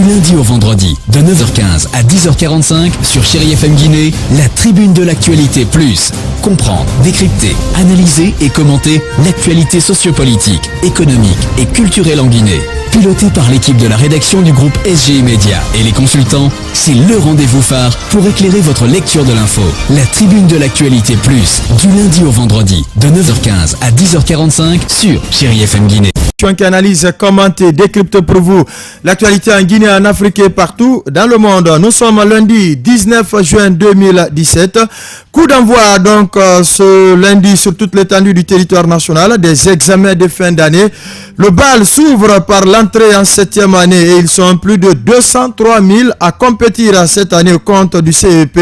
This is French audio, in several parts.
lundi au vendredi, de 9h15 à 10h45 sur Chéri FM Guinée, la tribune de l'actualité plus. Comprendre, décrypter, analyser et commenter l'actualité sociopolitique, économique et culturelle en Guinée. Piloté par l'équipe de la rédaction du groupe SGI Média et les consultants, c'est le rendez-vous phare pour éclairer votre lecture de l'info. La tribune de l'actualité plus, du lundi au vendredi, de 9h15 à 10h45 sur Chéri FM Guinée. Qui analyse, commente et décrypte pour vous l'actualité en Guinée, en Afrique et partout dans le monde. Nous sommes lundi 19 juin 2017. Coup d'envoi donc ce lundi sur toute l'étendue du territoire national des examens de fin d'année. Le bal s'ouvre par l'entrée en 7e année et ils sont plus de 203 000 à compétir cette année au compte du CEP,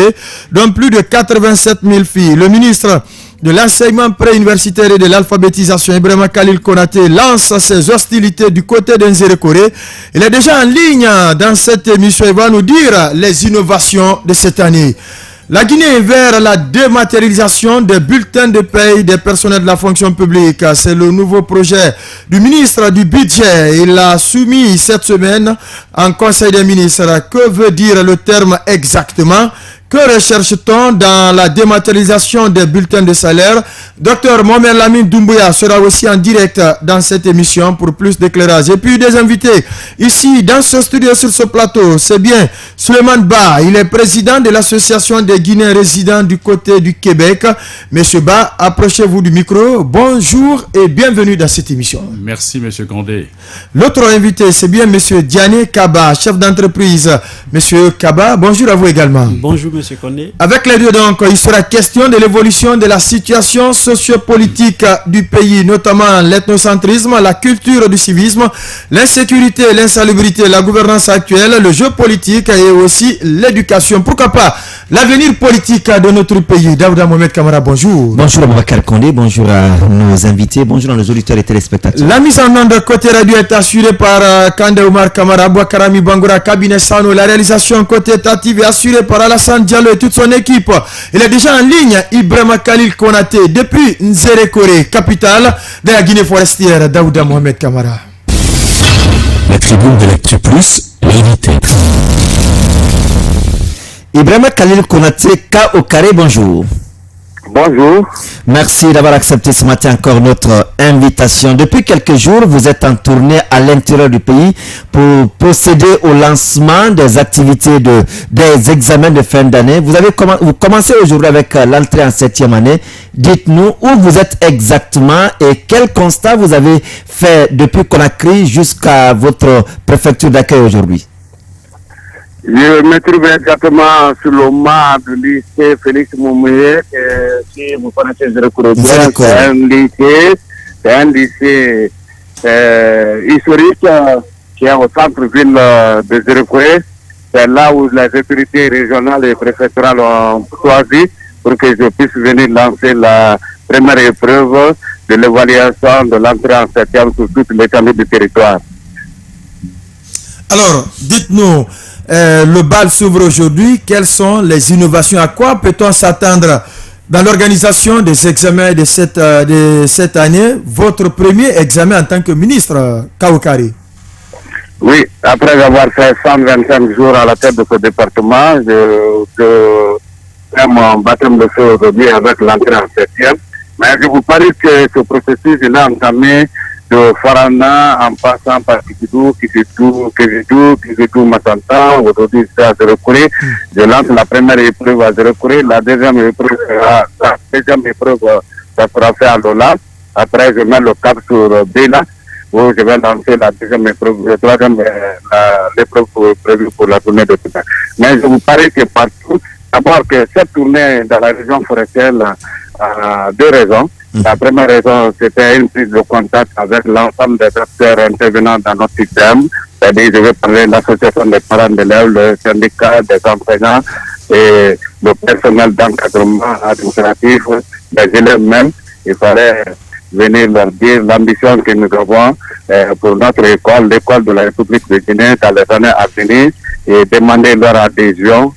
dont plus de 87 000 filles. Le ministre de l'enseignement préuniversitaire et de l'alphabétisation, Ibrahima Khalil Konaté, lance ses hostilités du côté d'Nzerekore. Il est déjà en ligne dans cette émission. Il va nous dire les innovations de cette année. La Guinée est vers la dématérialisation des bulletins de paye des personnels de la fonction publique. C'est le nouveau projet du ministre du Budget. Il l'a soumis cette semaine en Conseil des ministres. Que veut dire le terme exactement ? Que recherche-t-on dans la dématérialisation des bulletins de salaire? Dr Mohamed Lamine Doumbouya sera aussi en direct dans cette émission pour plus d'éclairage. Et puis des invités ici dans ce studio sur ce plateau. C'est bien Suleiman Ba, il est président de l'association des Guinéens résidents du côté du Québec. Monsieur Ba, approchez-vous du micro. Bonjour et bienvenue dans cette émission. Merci Monsieur Condé. L'autre invité, c'est bien Monsieur Diané Kaba, chef d'entreprise. Monsieur Kaba, bonjour à vous également. Bonjour Monsieur Condé. Avec les deux donc, il sera question de l'évolution de la situation sociopolitique du pays, notamment l'ethnocentrisme, la culture du civisme, l'insécurité, l'insalubrité, la gouvernance actuelle, le jeu politique et aussi l'éducation. Pourquoi pas l'avenir politique de notre pays. Daouda Mohamed Kamara, bonjour. Bonjour Aboubacar Condé, bonjour à nos invités, bonjour à nos auditeurs et téléspectateurs. La mise en onde côté radio est assurée par Kande Omar Kamara, Bouakarami Bangoura, cabinet Sano. La réalisation côté étative est assurée par Alassane Diallo et toute son équipe. Il est déjà en ligne, Ibrahima Khalil Konaté, depuis Nzerekore, capitale de la Guinée forestière. Daouda Mohamed Kamara. La tribune de l'Actu Plus, l'invité. Ibrahima Khalil Konaté, K au carré, bonjour. Bonjour. Merci d'avoir accepté ce matin encore notre invitation. Depuis quelques jours, vous êtes en tournée à l'intérieur du pays pour procéder au lancement des activités des examens de fin d'année. Vous commencez aujourd'hui avec l'entrée en 7e année. Dites-nous où vous êtes exactement et quel constat vous avez fait depuis Conakry jusqu'à votre préfecture d'accueil aujourd'hui. Je me trouve exactement sur le mât du lycée Félix Moumoué, si vous connaissez Nzerekore, c'est un lycée historique qui est au centre-ville de Nzerekore. C'est là où les autorités régionales et préfectorales ont choisi pour que je puisse venir lancer la première épreuve de l'évaluation de l'entrée en 7e sur toute l'étendue du territoire. Alors, dites-nous, le bal s'ouvre aujourd'hui. Quelles sont les innovations? À quoi peut-on s'attendre dans l'organisation des examens de cette année? Votre premier examen en tant que ministre, Kaokari. Oui, après avoir fait 125 jours à la tête de ce département, je fais mon baptême de feu aujourd'hui avec l'entrée en 7e. Mais je vous parle que ce processus il a entamé de Farana en passant par Kikidou, Massanta, aujourd'hui c'est à Nzerekore. Je lance la première épreuve à Nzerekore, la deuxième épreuve ça sera fait à Lola. Après je mets le cap sur Bela, où je vais lancer la deuxième épreuve, l'épreuve prévue pour la tournée de Touta. Mais je vous parle que partout, d'abord que cette tournée dans la région forestière a deux raisons. La première raison, c'était une prise de contact avec l'ensemble des acteurs intervenants dans notre système. C'est-à-dire, je vais parler de l'association des parents d'élèves, le syndicat des enseignants et le personnel d'encadrement administratif, les élèves même. Il fallait venir leur dire l'ambition que nous avons pour notre école, l'école de la République de Guinée dans les années à venir et demander leur adhésion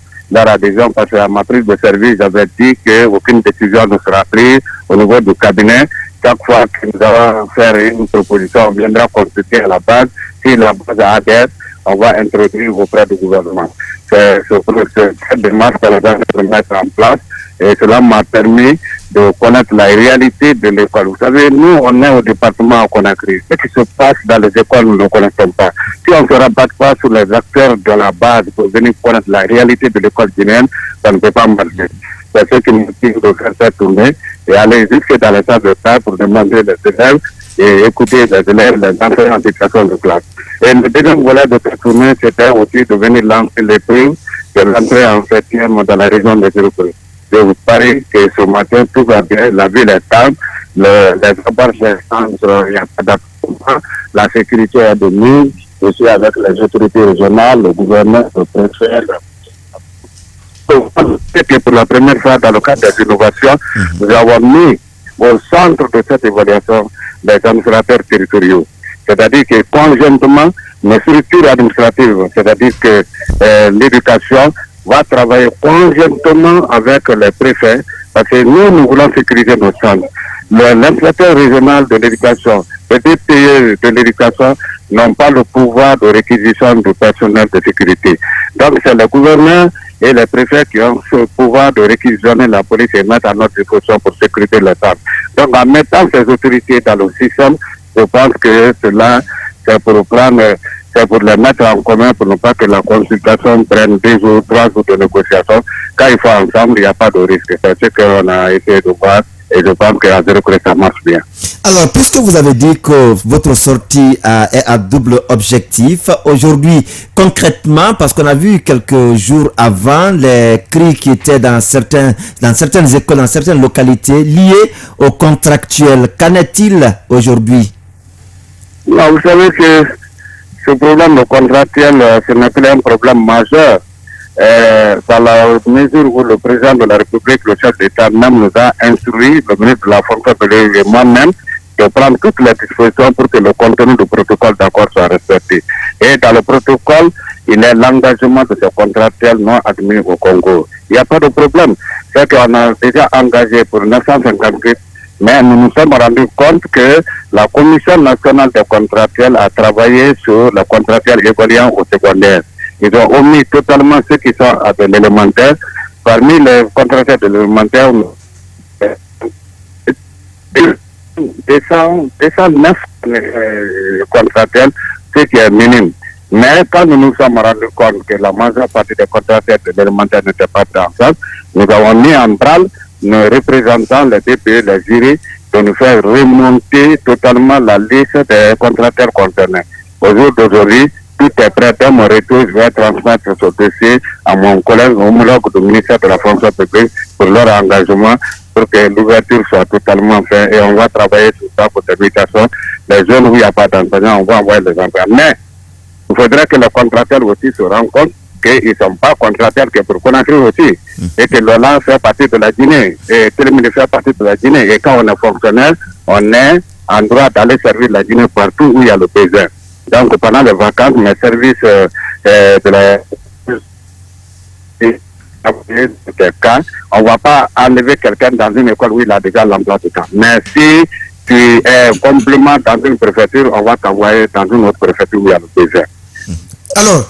parce qu'à ma prise de service, j'avais dit qu'aucune décision ne sera prise au niveau du cabinet. Chaque fois que nous allons faire une proposition, on viendra consulter à la base. Si la base adhère, on va introduire auprès du gouvernement. Cette démarche que les gens mettre en place et cela m'a permis de connaître la réalité de l'école. Vous savez, nous, on est au département à Conakry. Ce qui se passe dans les écoles, nous ne connaissons pas. Si on ne se rabatte pas sur les acteurs de la base pour venir connaître la réalité de l'école guinéenne, ça ne peut pas marcher. C'est ce qui nous motive de faire cette tournée et aller jusque dans les salles de classe pour demander les élèves et écouter les élèves, les enfants en situation de classe. Et le deuxième volet de cette tournée, c'était aussi de venir lancer les prix de l'entrée en 7e dans la région de Zéro-Prix. Je vous parie que ce matin, tout va bien, la ville est calme, les abords des centres, il n'y a pas d'accompagnement, la sécurité est de mise, je suis avec les autorités régionales, le gouverneur, le préfet. Et pour la première fois, dans le cadre des innovations, nous avons mis au centre de cette évaluation les administrateurs territoriaux. C'est-à-dire que conjointement, nos structures administratives, c'est-à-dire que l'éducation va travailler conjointement avec les préfets, parce que nous voulons sécuriser nos centres. L'inspecteur régional de l'éducation, les DPE de l'éducation n'ont pas le pouvoir de réquisition du personnel de sécurité. Donc c'est le gouverneur et les préfets qui ont ce pouvoir de réquisitionner la police et mettre à notre disposition pour sécuriser les centres. Donc en mettant ces autorités dans le système, je pense que cela, c'est pour les mettre en commun pour ne pas que la consultation prenne 2 ou 3 jours de négociation. Quand il faut ensemble, il n'y a pas de risque. C'est ce qu'on a essayé de voir et je pense qu'à Zéro-Prix, ça marche bien. Alors, puisque vous avez dit que votre sortie est à double objectif, aujourd'hui, concrètement, parce qu'on a vu quelques jours avant les cris qui étaient dans certaines écoles, dans certaines localités liées aux contractuels, qu'en est-il aujourd'hui? Non, vous savez que ce problème de contractuel, ce n'est plus un problème majeur. Dans la mesure où le président de la République, le chef d'État même nous a instruit, le ministre de la fonction publique et moi-même, de prendre toutes les dispositions pour que le contenu du protocole d'accord soit respecté. Et dans le protocole, il est l'engagement de ces contractuels non admis au Congo. Il n'y a pas de problème. C'est qu'on a déjà engagé pour 958, mais nous nous sommes rendus compte que la Commission nationale des contractuels a travaillé sur les contractuels évoluant au secondaire. Ils ont omis totalement ceux qui sont à l'élémentaire. Parmi les contractuels de l'élémentaire, 209 contractuels, ce qui est minime. Mais quand nous nous sommes rendus compte que la majeure partie des contractuels de l'élémentaire n'étaient pas pris en charge, nous avons mis en branle nos représentants, les DPE, les jurys, de nous faire remonter totalement la liste des contractuels concernés. Au jour d'aujourd'hui, tout est prêt. Dans mon retour, je vais transmettre ce dossier à mon collègue homologue du ministère de la fonction publique pour leur engagement, pour que l'ouverture soit totalement faite et on va travailler sur ça pour l'habitation. Les zones où il n'y a pas d'enseignants, on va envoyer les enseignants. Mais il faudrait que les contractuels aussi se rendent compte qu'ils ne sont pas contractuels que pour Conakry aussi. Et que l'OLA fait partie de la Guinée, et Télémine fait partie de la Guinée. Et quand on est fonctionnaire, on est en droit d'aller servir la Guinée partout où il y a le besoin. Donc pendant les vacances, mes services de la cas, on ne va pas enlever quelqu'un dans une école où il a déjà l'emploi du temps. Mais si tu es complément dans une préfecture, on va t'envoyer dans une autre préfecture où il y a le besoin. Alors,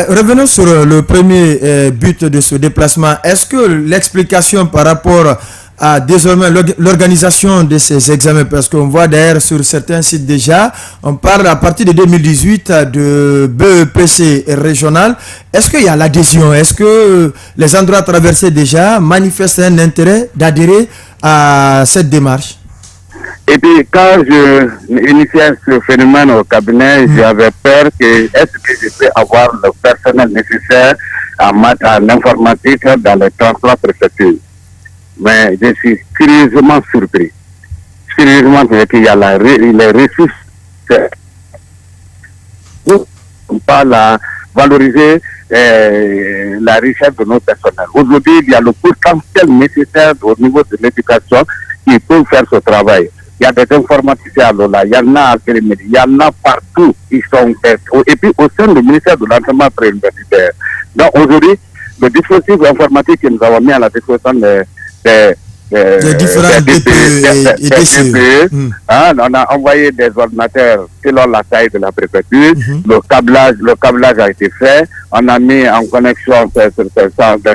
revenons sur le premier but de ce déplacement. Est-ce que l'explication par rapport à désormais l'organisation de ces examens, parce qu'on voit d'ailleurs sur certains sites déjà, on parle à partir de 2018 de BEPC régional. Est-ce qu'il y a l'adhésion? Est-ce que les endroits traversés déjà manifestent un intérêt d'adhérer à cette démarche? Et puis quand je initiais ce phénomène au cabinet, j'avais peur que est-ce que je peux avoir le personnel nécessaire en informatique dans les 33 préfectures. Mais je suis curieusement surpris. Curieusement, parce qu'il y a les ressources. On parle à valoriser la richesse de nos personnels. Aujourd'hui, il y a le potentiel nécessaire au niveau de l'éducation qui peut faire ce travail. Il y a des informaticiens à Lola, il y en a à Kérémé, il y en a partout. Ils sont et puis au sein du ministère de l'enseignement préuniversitaire. Donc aujourd'hui, le dispositif informatique que nous avons mis à la disposition des des différents DPE et DCE. On a envoyé des ordinateurs selon la taille de la préfecture. Le câblage a été fait. On a mis en connexion des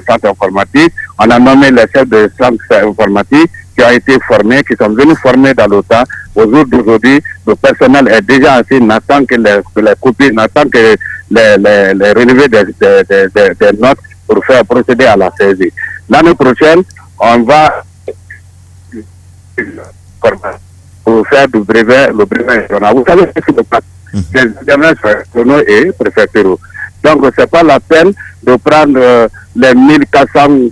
centres informatiques. On a nommé les chefs de centres informatiques qui ont été formés, qui sont venus former dans l'OTAN. Au jour d'aujourd'hui, le personnel est déjà assis, n'attend que les copies, n'attend que les relevés des notes pour faire procéder à la saisie. L'année prochaine, on va pour faire le brevet régional. Vous savez ce qui se passe. Les examens régionaux et préfectoraux. Donc, ce n'est pas la peine de prendre les 1400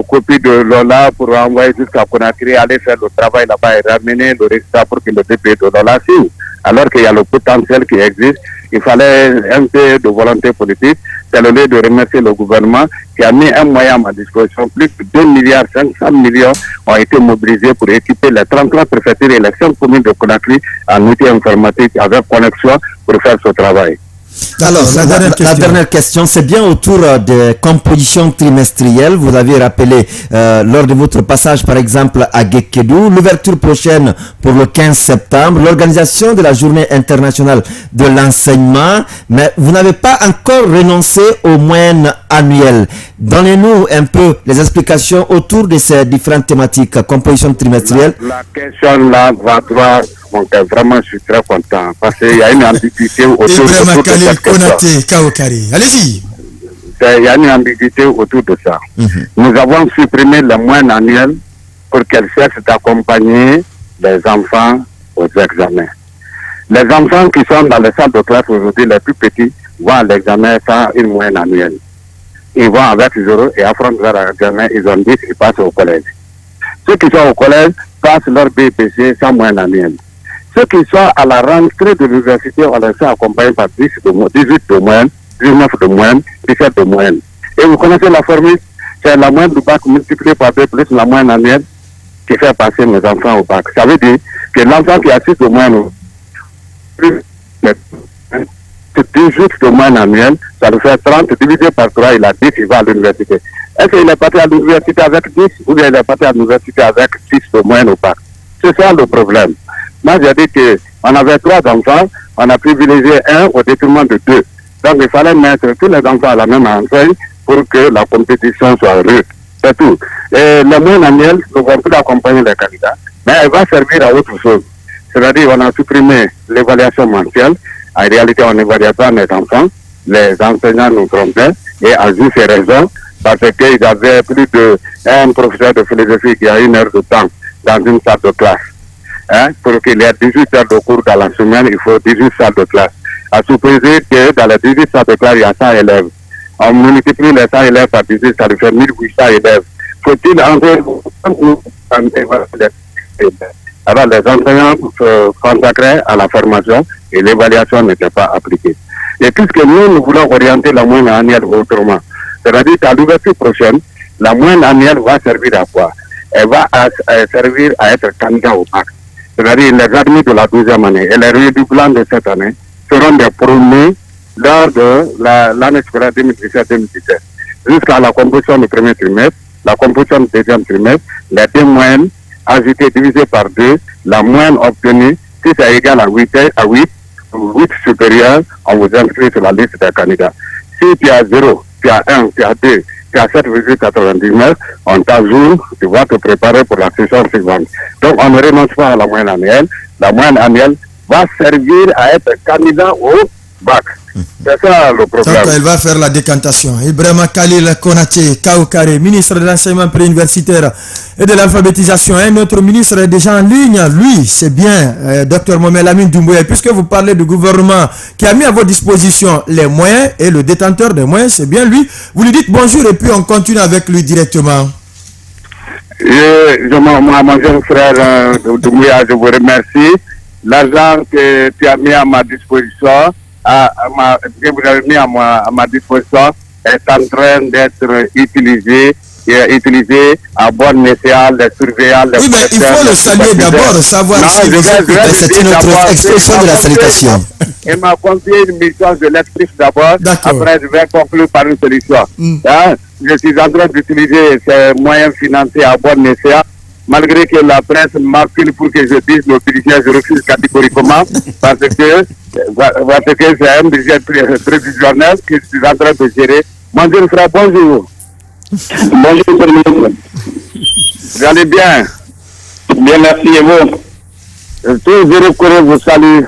copies de Lola pour envoyer jusqu'à Conakry, aller faire le travail là-bas et ramener le résultat pour que le DPE de Lola signe. Alors qu'il y a le potentiel qui existe, il fallait un peu de volonté politique. C'est le lieu de remercier le gouvernement qui a mis un moyen à ma disposition. Plus de 2 milliards 500 millions ont été mobilisés pour équiper les 33 préfectures et les 5 communes de Conakry en outils informatiques avec connexion pour faire ce travail. Alors, la dernière question, c'est bien autour des compositions trimestrielles. Vous avez rappelé lors de votre passage, par exemple, à Guékédou, l'ouverture prochaine pour le 15 septembre, l'organisation de la journée internationale de l'enseignement, mais vous n'avez pas encore renoncé aux moyennes annuelles. Donnez-nous un peu les explications autour de ces différentes thématiques, composition trimestrielle. La question là va droit. Donc, vraiment, je suis très content parce qu'il y a une ambiguïté autour de cette question. Allez-y. Il y a une ambiguïté autour de ça. Nous avons supprimé les moyennes annuelles pour qu'elles cessent d'accompagner les enfants aux examens. Les enfants qui sont dans les salles de classe aujourd'hui, les plus petits, vont à l'examen sans une moyenne annuelle. Ils vont avec 0 et affrontent leur examen, ils ont 10, ils passent au collège. Ceux qui sont au collège passent leur BPC sans moyenne annuelle. Ceux qui sont à la rentrée de l'université, on les fait accompagner par 18 de moyenne, 19 de moyenne, 17 de moyenne. Et vous connaissez la formule, c'est la moyenne du bac multipliée par 2 plus la moyenne annuelle qui fait passer mes enfants au bac. Ça veut dire que l'enfant qui a 6 de moyenne, plus 18 de moyenne annuelle, ça lui fait 30 divisé par 3, il a 10, il va à l'université. Est-ce qu'il est parti à l'université avec 10 ou bien il est parti à l'université avec 6 de moyenne au bac? C'est ça le problème. Moi, j'ai dit qu'on avait 3 enfants, on a privilégié un au détriment de 2. Donc, il fallait mettre tous les enfants à la même enseigne pour que la compétition soit rude. C'est tout. Et les moyens annuels ne vont plus accompagner les candidats, mais elle va servir à autre chose. C'est-à-dire qu'on a supprimé l'évaluation mensuelle. En réalité, on n'évalue pas les enfants. Les enseignants nous trompaient et à juste raison, parce qu'ils avaient plus d'un professeur de philosophie qui a 1 heure de temps dans une salle de classe. Pour qu'il y ait 18 heures de cours dans la semaine, il faut 18 salles de classe. À supposer que dans les 18 salles de classe, il y a 100 élèves. On multiplie les 100 élèves par 18, ça lui fait 1800 élèves. Faut-il entrer alors les enseignants se consacraient à la formation et l'évaluation n'était pas appliquée. Et puisque nous voulons orienter la moyenne annuelle autrement, c'est-à-dire qu'à l'ouverture prochaine, la moyenne annuelle va servir à quoi? Elle va servir à être candidat au bac. C'est-à-dire les admis de la 12e année et les redoublants de cette année seront des premiers lors de l'année scolaire 2017-2017. Jusqu'à la composition du premier trimestre, la composition du deuxième trimestre, les 2 moyennes ajoutées divisées par 2, la moyenne obtenue, si c'est égal à 8 supérieur, on vous inscrit sur la liste des candidats. Si tu as 0, tu as 1, tu as 2, tu as 7,99, on t'ajoute, tu vas te préparer pour la session suivante. Donc on ne renonce pas à la moyenne annuelle. La moyenne annuelle va servir à être candidat au bac. C'est ça le problème. Donc elle va faire la décantation. Ibrahima Khalil Konaté Kaoukare, ministre de l'enseignement préuniversitaire et de l'alphabétisation. Un autre ministre est déjà en ligne. Lui, c'est bien, Dr Mohamed Lamine Doumbouya. Puisque vous parlez du gouvernement qui a mis à votre disposition les moyens et le détenteur des moyens, c'est bien lui. Vous lui dites bonjour et puis on continue avec lui directement. Mon jeune frère Doumbouya, je vous remercie. L'argent que tu as mis à ma disposition, que vous avez mis à ma disposition est en train d'être utilisé utiliser à bon escient les surveillants. Oui, mais il faut le saluer d'abord, savoir si vous êtes... C'est une autre expression de la salutation. Il m'a confié une mission, je l'explique d'abord. Après, je vais conclure par une solution. Je suis en train d'utiliser ces moyens financiers à bon escient. Malgré que la presse m'appelle pour que je dise le budget, je refuse catégoriquement parce que c'est un budget prévisionnel que je suis en train de gérer. Monsieur Frère, bonjour. Bonjour, monsieur le ministre. Vous allez bien? Bien, merci, et vous? Tous les recours vous saluent.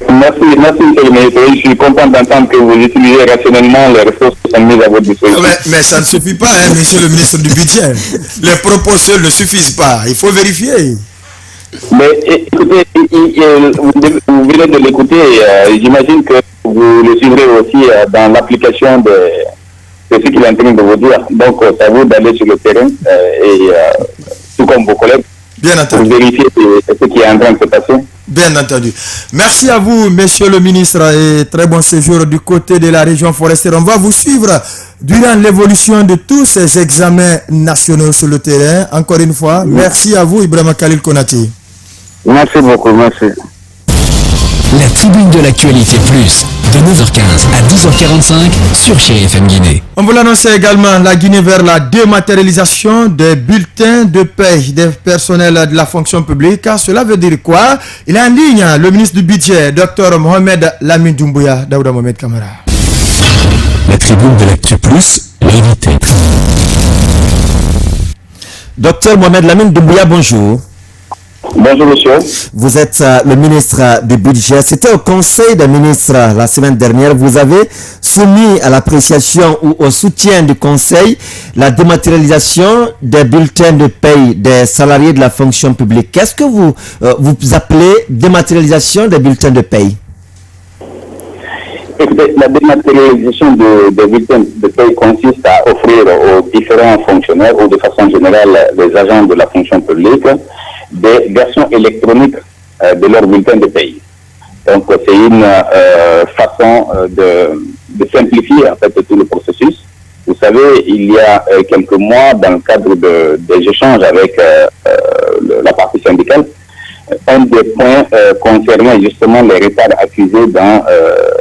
Merci, monsieur le ministre. Je suis content d'entendre que vous utilisez rationnellement les ressources qui sont mises à votre disposition. Mais ça ne suffit pas, hein, monsieur le ministre du budget. Les propos seuls ne suffisent pas. Il faut vérifier. Mais écoutez, vous venez de l'écouter. J'imagine que vous le suivrez aussi dans l'application de ce qu'il est en train de vous dire. Donc, c'est à vous d'aller sur le terrain et tout comme vos collègues, bien entendu, pour vérifier ce qui est en train de se passer. Bien entendu. Merci à vous, monsieur le ministre, et très bon séjour du côté de la région forestière. On va vous suivre durant l'évolution de tous ces examens nationaux sur le terrain. Encore une fois, merci à vous, Ibrahima Khalil Konati. Merci beaucoup, merci. La tribune de l'actualité plus, de 9h15 à 10h45 sur Chérie FM Guinée. On vous l'annonçait également, la Guinée vers la dématérialisation des bulletins de paie des personnels de la fonction publique. Cela veut dire quoi? Il est en ligne, le ministre du budget, Dr Mohamed Lamine Doumbouya. Daouda Mohamed Kamara. La tribune de l'actu plus, l'invité. Dr Mohamed Lamine Doumbouya, bonjour. Bonjour monsieur. Vous êtes le ministre du budget. C'était au conseil des ministres la semaine dernière. Vous avez soumis à l'appréciation ou au soutien du conseil la dématérialisation des bulletins de paie des salariés de la fonction publique. Qu'est-ce que vous appelez dématérialisation des bulletins de paie? Écoutez, la dématérialisation des bulletins de paie consiste à offrir aux différents fonctionnaires ou de façon générale les agents de la fonction publique des versions électroniques de leur bulletin de paie. Donc, c'est une façon de simplifier en fait tout le processus. Vous savez, il y a quelques mois, dans le cadre des échanges avec la partie syndicale, un des points concernait justement les retards accusés dans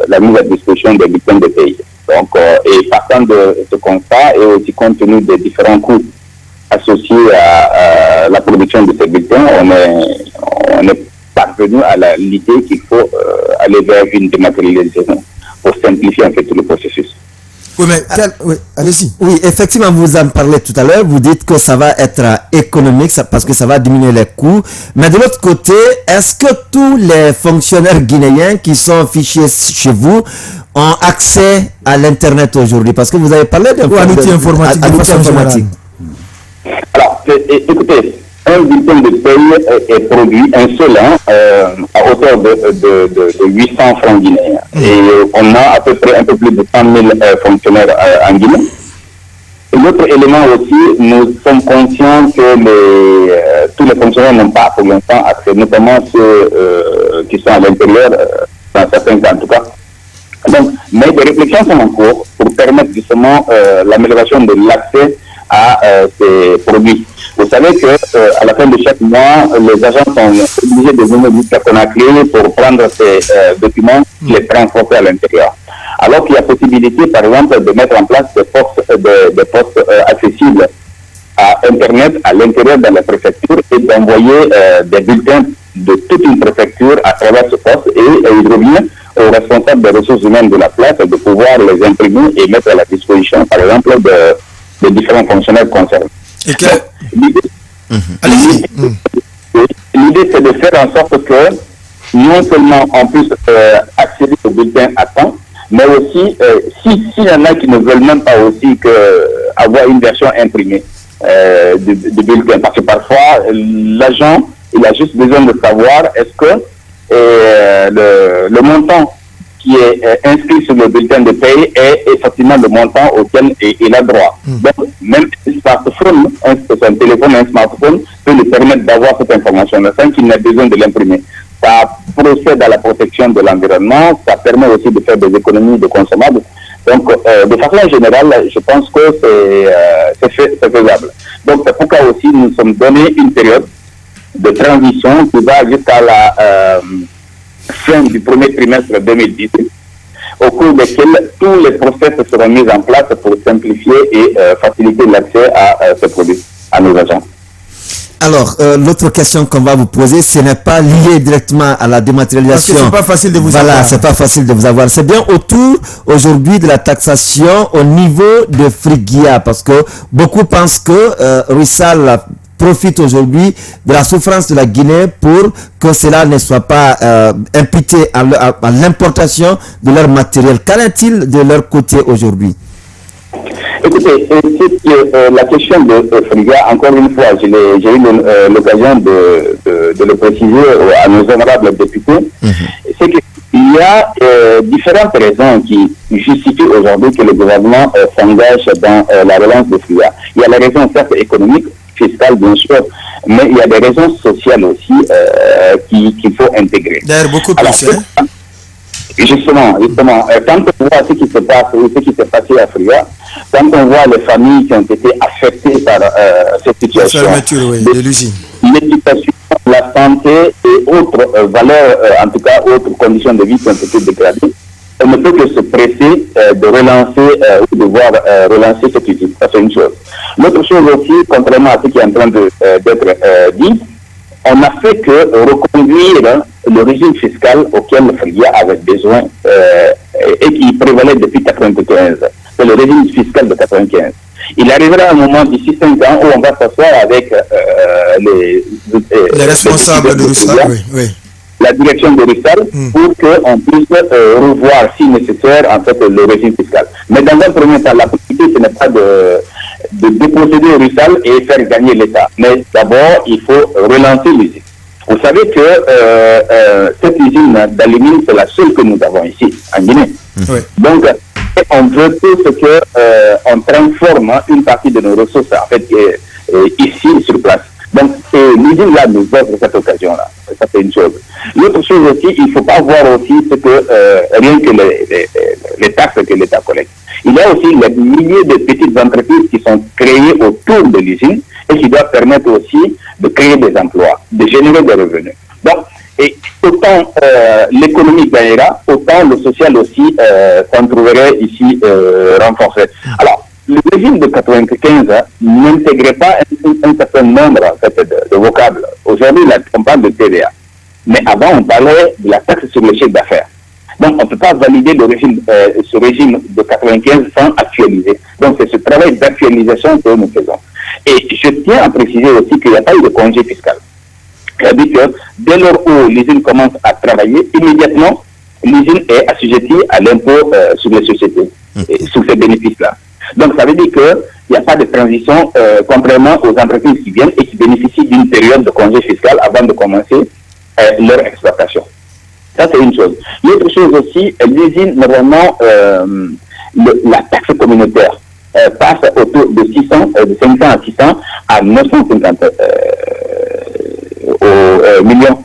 la mise à disposition des bulletins de paie. Donc, et partant de ce constat et aussi compte tenu des différents coûts associés à la production de ces bulletins, on est parvenu à l'idée qu'il faut aller vers une dématérialisation pour simplifier en fait tout le processus. Oui, mais oui, allez-y. Oui, effectivement, vous en parlez tout à l'heure. Vous dites que ça va être économique parce que ça va diminuer les coûts. Mais de l'autre côté, est-ce que tous les fonctionnaires guinéens qui sont fichés chez vous ont accès à l'Internet aujourd'hui? Parce que vous avez parlé d'un outil informatique. Alors, écoutez, un bulletin de paie est produit, un seul, à hauteur de 800 francs guinéens. Et on a à peu près un peu plus de 100 000 fonctionnaires en Guinée. Et l'autre élément aussi, nous sommes conscients que tous les fonctionnaires n'ont pas pour l'instant accès, notamment ceux qui sont à l'intérieur, dans certains cas en tout cas. Donc, mais des réflexions sont en cours pour permettre justement l'amélioration de l'accès à ces produits. Vous savez que à la fin de chaque mois, les agents sont obligés de venir jusqu'à Conakry pour prendre ces documents et les transporter à l'intérieur. Alors qu'il y a possibilité, par exemple, de mettre en place des postes accessibles à Internet à l'intérieur de la préfecture et d'envoyer des bulletins de toute une préfecture à travers ce poste et il revient aux responsables des ressources humaines de la place de pouvoir les imprimer et mettre à la disposition, par exemple, de différents fonctionnaires concernés. L'idée, c'est de faire en sorte que non seulement on puisse accéder au bulletin à temps, mais aussi, s'il y en a qui ne veulent même pas aussi avoir une version imprimée du bulletin, parce que parfois, l'agent, il a juste besoin de savoir est-ce que le montant qui est inscrit sur le bulletin de paie est effectivement le montant auquel il a droit. Donc, même un smartphone, un téléphone, un smartphone peut lui permettre d'avoir cette information sans qu'il n'ait besoin de l'imprimer. Ça procède à la protection de l'environnement, ça permet aussi de faire des économies de consommables. Donc, de façon générale, je pense que c'est faisable. Donc, c'est pourquoi aussi nous sommes donné une période de transition qui va jusqu'à la fin du premier trimestre 2018, au cours desquels tous les process seront mis en place pour simplifier et faciliter l'accès à ces produits, à nos agents. Alors, l'autre question qu'on va vous poser, ce n'est pas lié directement à la dématérialisation. Parce que c'est pas facile de vous avoir. Voilà, c'est pas facile de vous avoir. C'est bien autour, aujourd'hui, de la taxation au niveau de Frigia, parce que beaucoup pensent que Rusal profite aujourd'hui de la souffrance de la Guinée pour que cela ne soit pas imputé à l'importation de leur matériel. Qu'en est-il de leur côté aujourd'hui? Écoutez, la question de Frigia, encore une fois, j'ai eu l'occasion de le préciser à nos honorables députés, c'est qu'il y a différentes raisons qui justifient aujourd'hui que le gouvernement s'engage dans la relance de Frigia. Il y a la raison certes économique, fiscale bien sûr, mais il y a des raisons sociales aussi qu'il faut intégrer. D'ailleurs, beaucoup plus. Justement, quand on voit ce qui se passe, ce qui s'est passé à Frigia, quand on voit les familles qui ont été affectées par cette situation, l'éducation, la santé et autres valeurs, en tout cas autres conditions de vie qui ont été dégradées, on ne peut que se presser de relancer ou de voir relancer cette usine. Ça, c'est une chose. L'autre chose aussi, contrairement à ce qui est en train d'être dit, on n'a fait que reconduire le régime fiscal auquel Frigia avait besoin et qui prévalait depuis 1995. C'est le régime fiscal de 1995. Il arrivera un moment d'ici 5 ans où on va s'asseoir avec les responsables de Rusal, la direction de Rusal, pour qu'on puisse revoir, si nécessaire, en fait, le régime fiscal. Mais dans un premier temps, la politique, ce n'est pas de déposséder Rusal et faire gagner l'État. Mais d'abord, il faut relancer l'usine. Vous savez que cette usine d'aluminium, c'est la seule que nous avons ici, en Guinée. Donc, on veut tout ce que on transforme une partie de nos ressources, en fait, ici, sur place. Donc, l'usine là nous offre cette occasion-là. Ça, c'est une chose. L'autre chose aussi, il ne faut pas voir aussi ce que rien que les taxes que l'État collecte. Il y a aussi les milliers de petites entreprises qui sont créées autour de l'usine et qui doivent permettre aussi de créer des emplois, de générer des revenus. Donc, et autant l'économie gagnera, autant le social aussi s'en trouverait ici renforcé. Alors, le régime de 1995 n'intégrait pas un certain nombre en fait, de vocables. Aujourd'hui, on parle de TVA. Mais avant, on parlait de la taxe sur le chèque d'affaires. Donc, on ne peut pas valider ce régime de 1995 sans actualiser. Donc, c'est ce travail d'actualisation que nous faisons. Et je tiens à préciser aussi qu'il n'y a pas eu de congé fiscal. C'est-à-dire que dès lors où l'usine commence à travailler, immédiatement, l'usine est assujettie à l'impôt sur les sociétés, sur ces bénéfices-là. Donc, ça veut dire qu'il n'y a pas de transition, contrairement aux entreprises qui viennent et qui bénéficient d'une période de congé fiscal avant de commencer leur exploitation. Ça, c'est une chose. L'autre chose aussi, l'usine, normalement, la taxe communautaire passe autour de 500 à 600 à 950 millions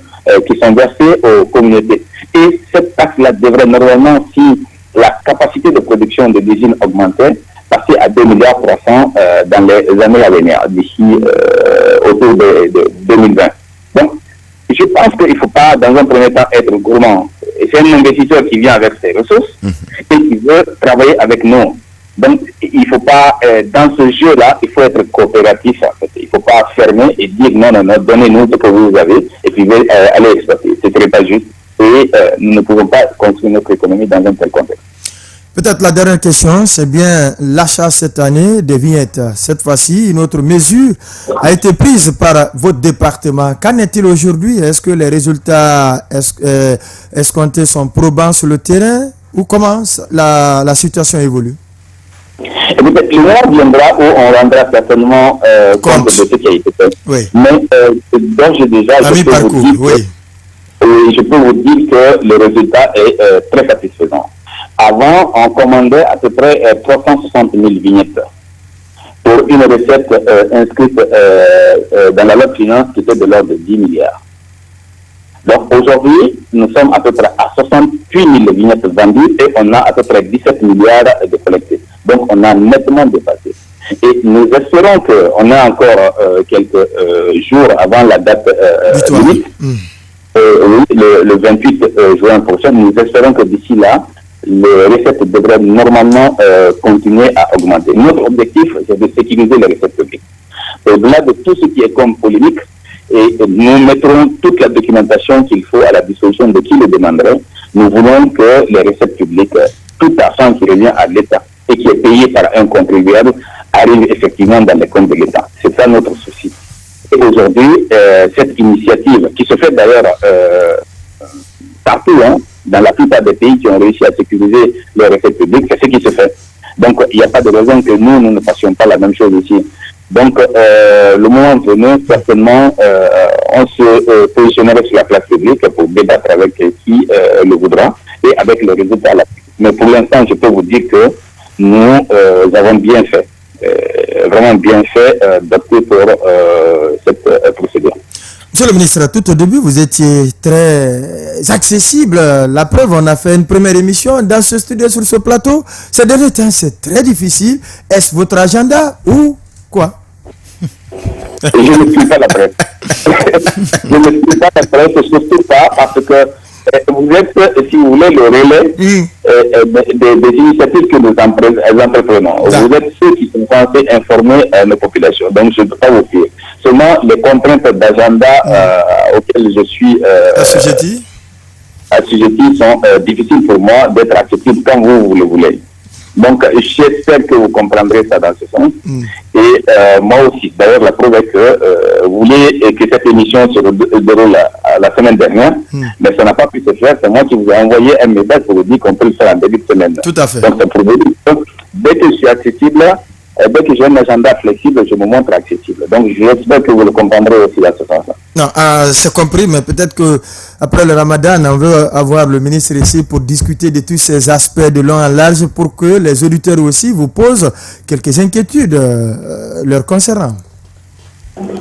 qui sont versés aux communautés. Et cette taxe-là devrait normalement, si la capacité de production de l'usine augmentait, passer à 2,3 milliards dans les années à venir, d'ici autour de 2020. Donc, je pense qu'il ne faut pas, dans un premier temps, être gourmand. C'est un investisseur qui vient avec ses ressources et qui veut travailler avec nous. Donc, il ne faut pas, dans ce jeu-là, il faut être coopératif. En fait. Il ne faut pas fermer et dire non, donnez-nous ce que vous avez et puis allez exploiter. Ce ne serait pas juste. Et nous ne pouvons pas construire notre économie dans un tel contexte. Peut-être la dernière question, c'est bien l'achat cette année des vignettes. Cette fois-ci, une autre mesure a été prise par votre département. Qu'en est-il aujourd'hui? Est-ce que les résultats escomptés sont probants sur le terrain ou comment la situation évolue? Écoutez, le mois viendra où on rendra certainement compte de ce qui a été fait. Oui. Mais d'ores et déjà, je peux vous dire que le résultat est très satisfaisant. Avant, on commandait à peu près 360 000 vignettes pour une recette inscrite dans la loi de finances qui était de l'ordre de 10 milliards. Donc aujourd'hui, nous sommes à peu près à 68 000 vignettes vendues et on a à peu près 17 milliards de collectés. Donc on a nettement dépassé. Et nous espérons qu'on a encore quelques jours avant la date limite, le 28 juin prochain, nous espérons que d'ici là, les recettes devraient normalement continuer à augmenter. Notre objectif, c'est de sécuriser les recettes publiques. Au-delà de tout ce qui est comme polémique, et nous mettrons toute la documentation qu'il faut à la disposition de qui le demanderait. Nous voulons que les recettes publiques, tout argent qui revient à l'État et qui est payé par un contribuable, arrive effectivement dans les comptes de l'État. C'est ça notre souci. Et aujourd'hui, cette initiative, qui se fait d'ailleurs partout, dans la plupart des pays qui ont réussi à sécuriser les recettes publiques, c'est ce qui se fait. Donc, il n'y a pas de raison que nous ne fassions pas la même chose ici. Donc, le moment venu, certainement, on se positionnerait sur la place publique pour débattre avec qui le voudra et avec le résultat. Mais pour l'instant, je peux vous dire que nous avons bien fait, vraiment bien fait d'opter pour cette procédure. Monsieur le ministre, tout au début, vous étiez très accessible. La preuve, on a fait une première émission dans ce studio, sur ce plateau. Ces derniers temps, c'est très difficile. Est-ce votre agenda ou quoi? Je ne suis pas la presse. Je ne suis pas la presse, surtout pas parce que vous êtes, si vous voulez, le relais des initiatives que nous entreprenons. Vous êtes ceux qui sont censés informer nos populations. Donc, je ne peux pas vous dire. Seulement, les contraintes d'agenda auxquelles je suis assujetti sont difficiles pour moi d'être accessible quand vous le voulez. Donc, j'espère que vous comprendrez ça dans ce sens. Et moi aussi. D'ailleurs, la preuve est que vous voulez que cette émission se déroule la semaine dernière, mais ça n'a pas pu se faire. C'est moi qui vous ai envoyé un message pour vous dire qu'on peut le faire en début de semaine. Tout à fait. Donc, c'est pour vous dire. Donc, dès que je suis accessible, dès que j'ai un agenda flexible, je me montre accessible. Donc, j'espère que vous le comprendrez aussi dans ce sens-là. Non, c'est compris, mais peut-être que après le Ramadan, on veut avoir le ministre ici pour discuter de tous ces aspects de long en large pour que les auditeurs aussi vous posent quelques inquiétudes leur concernant.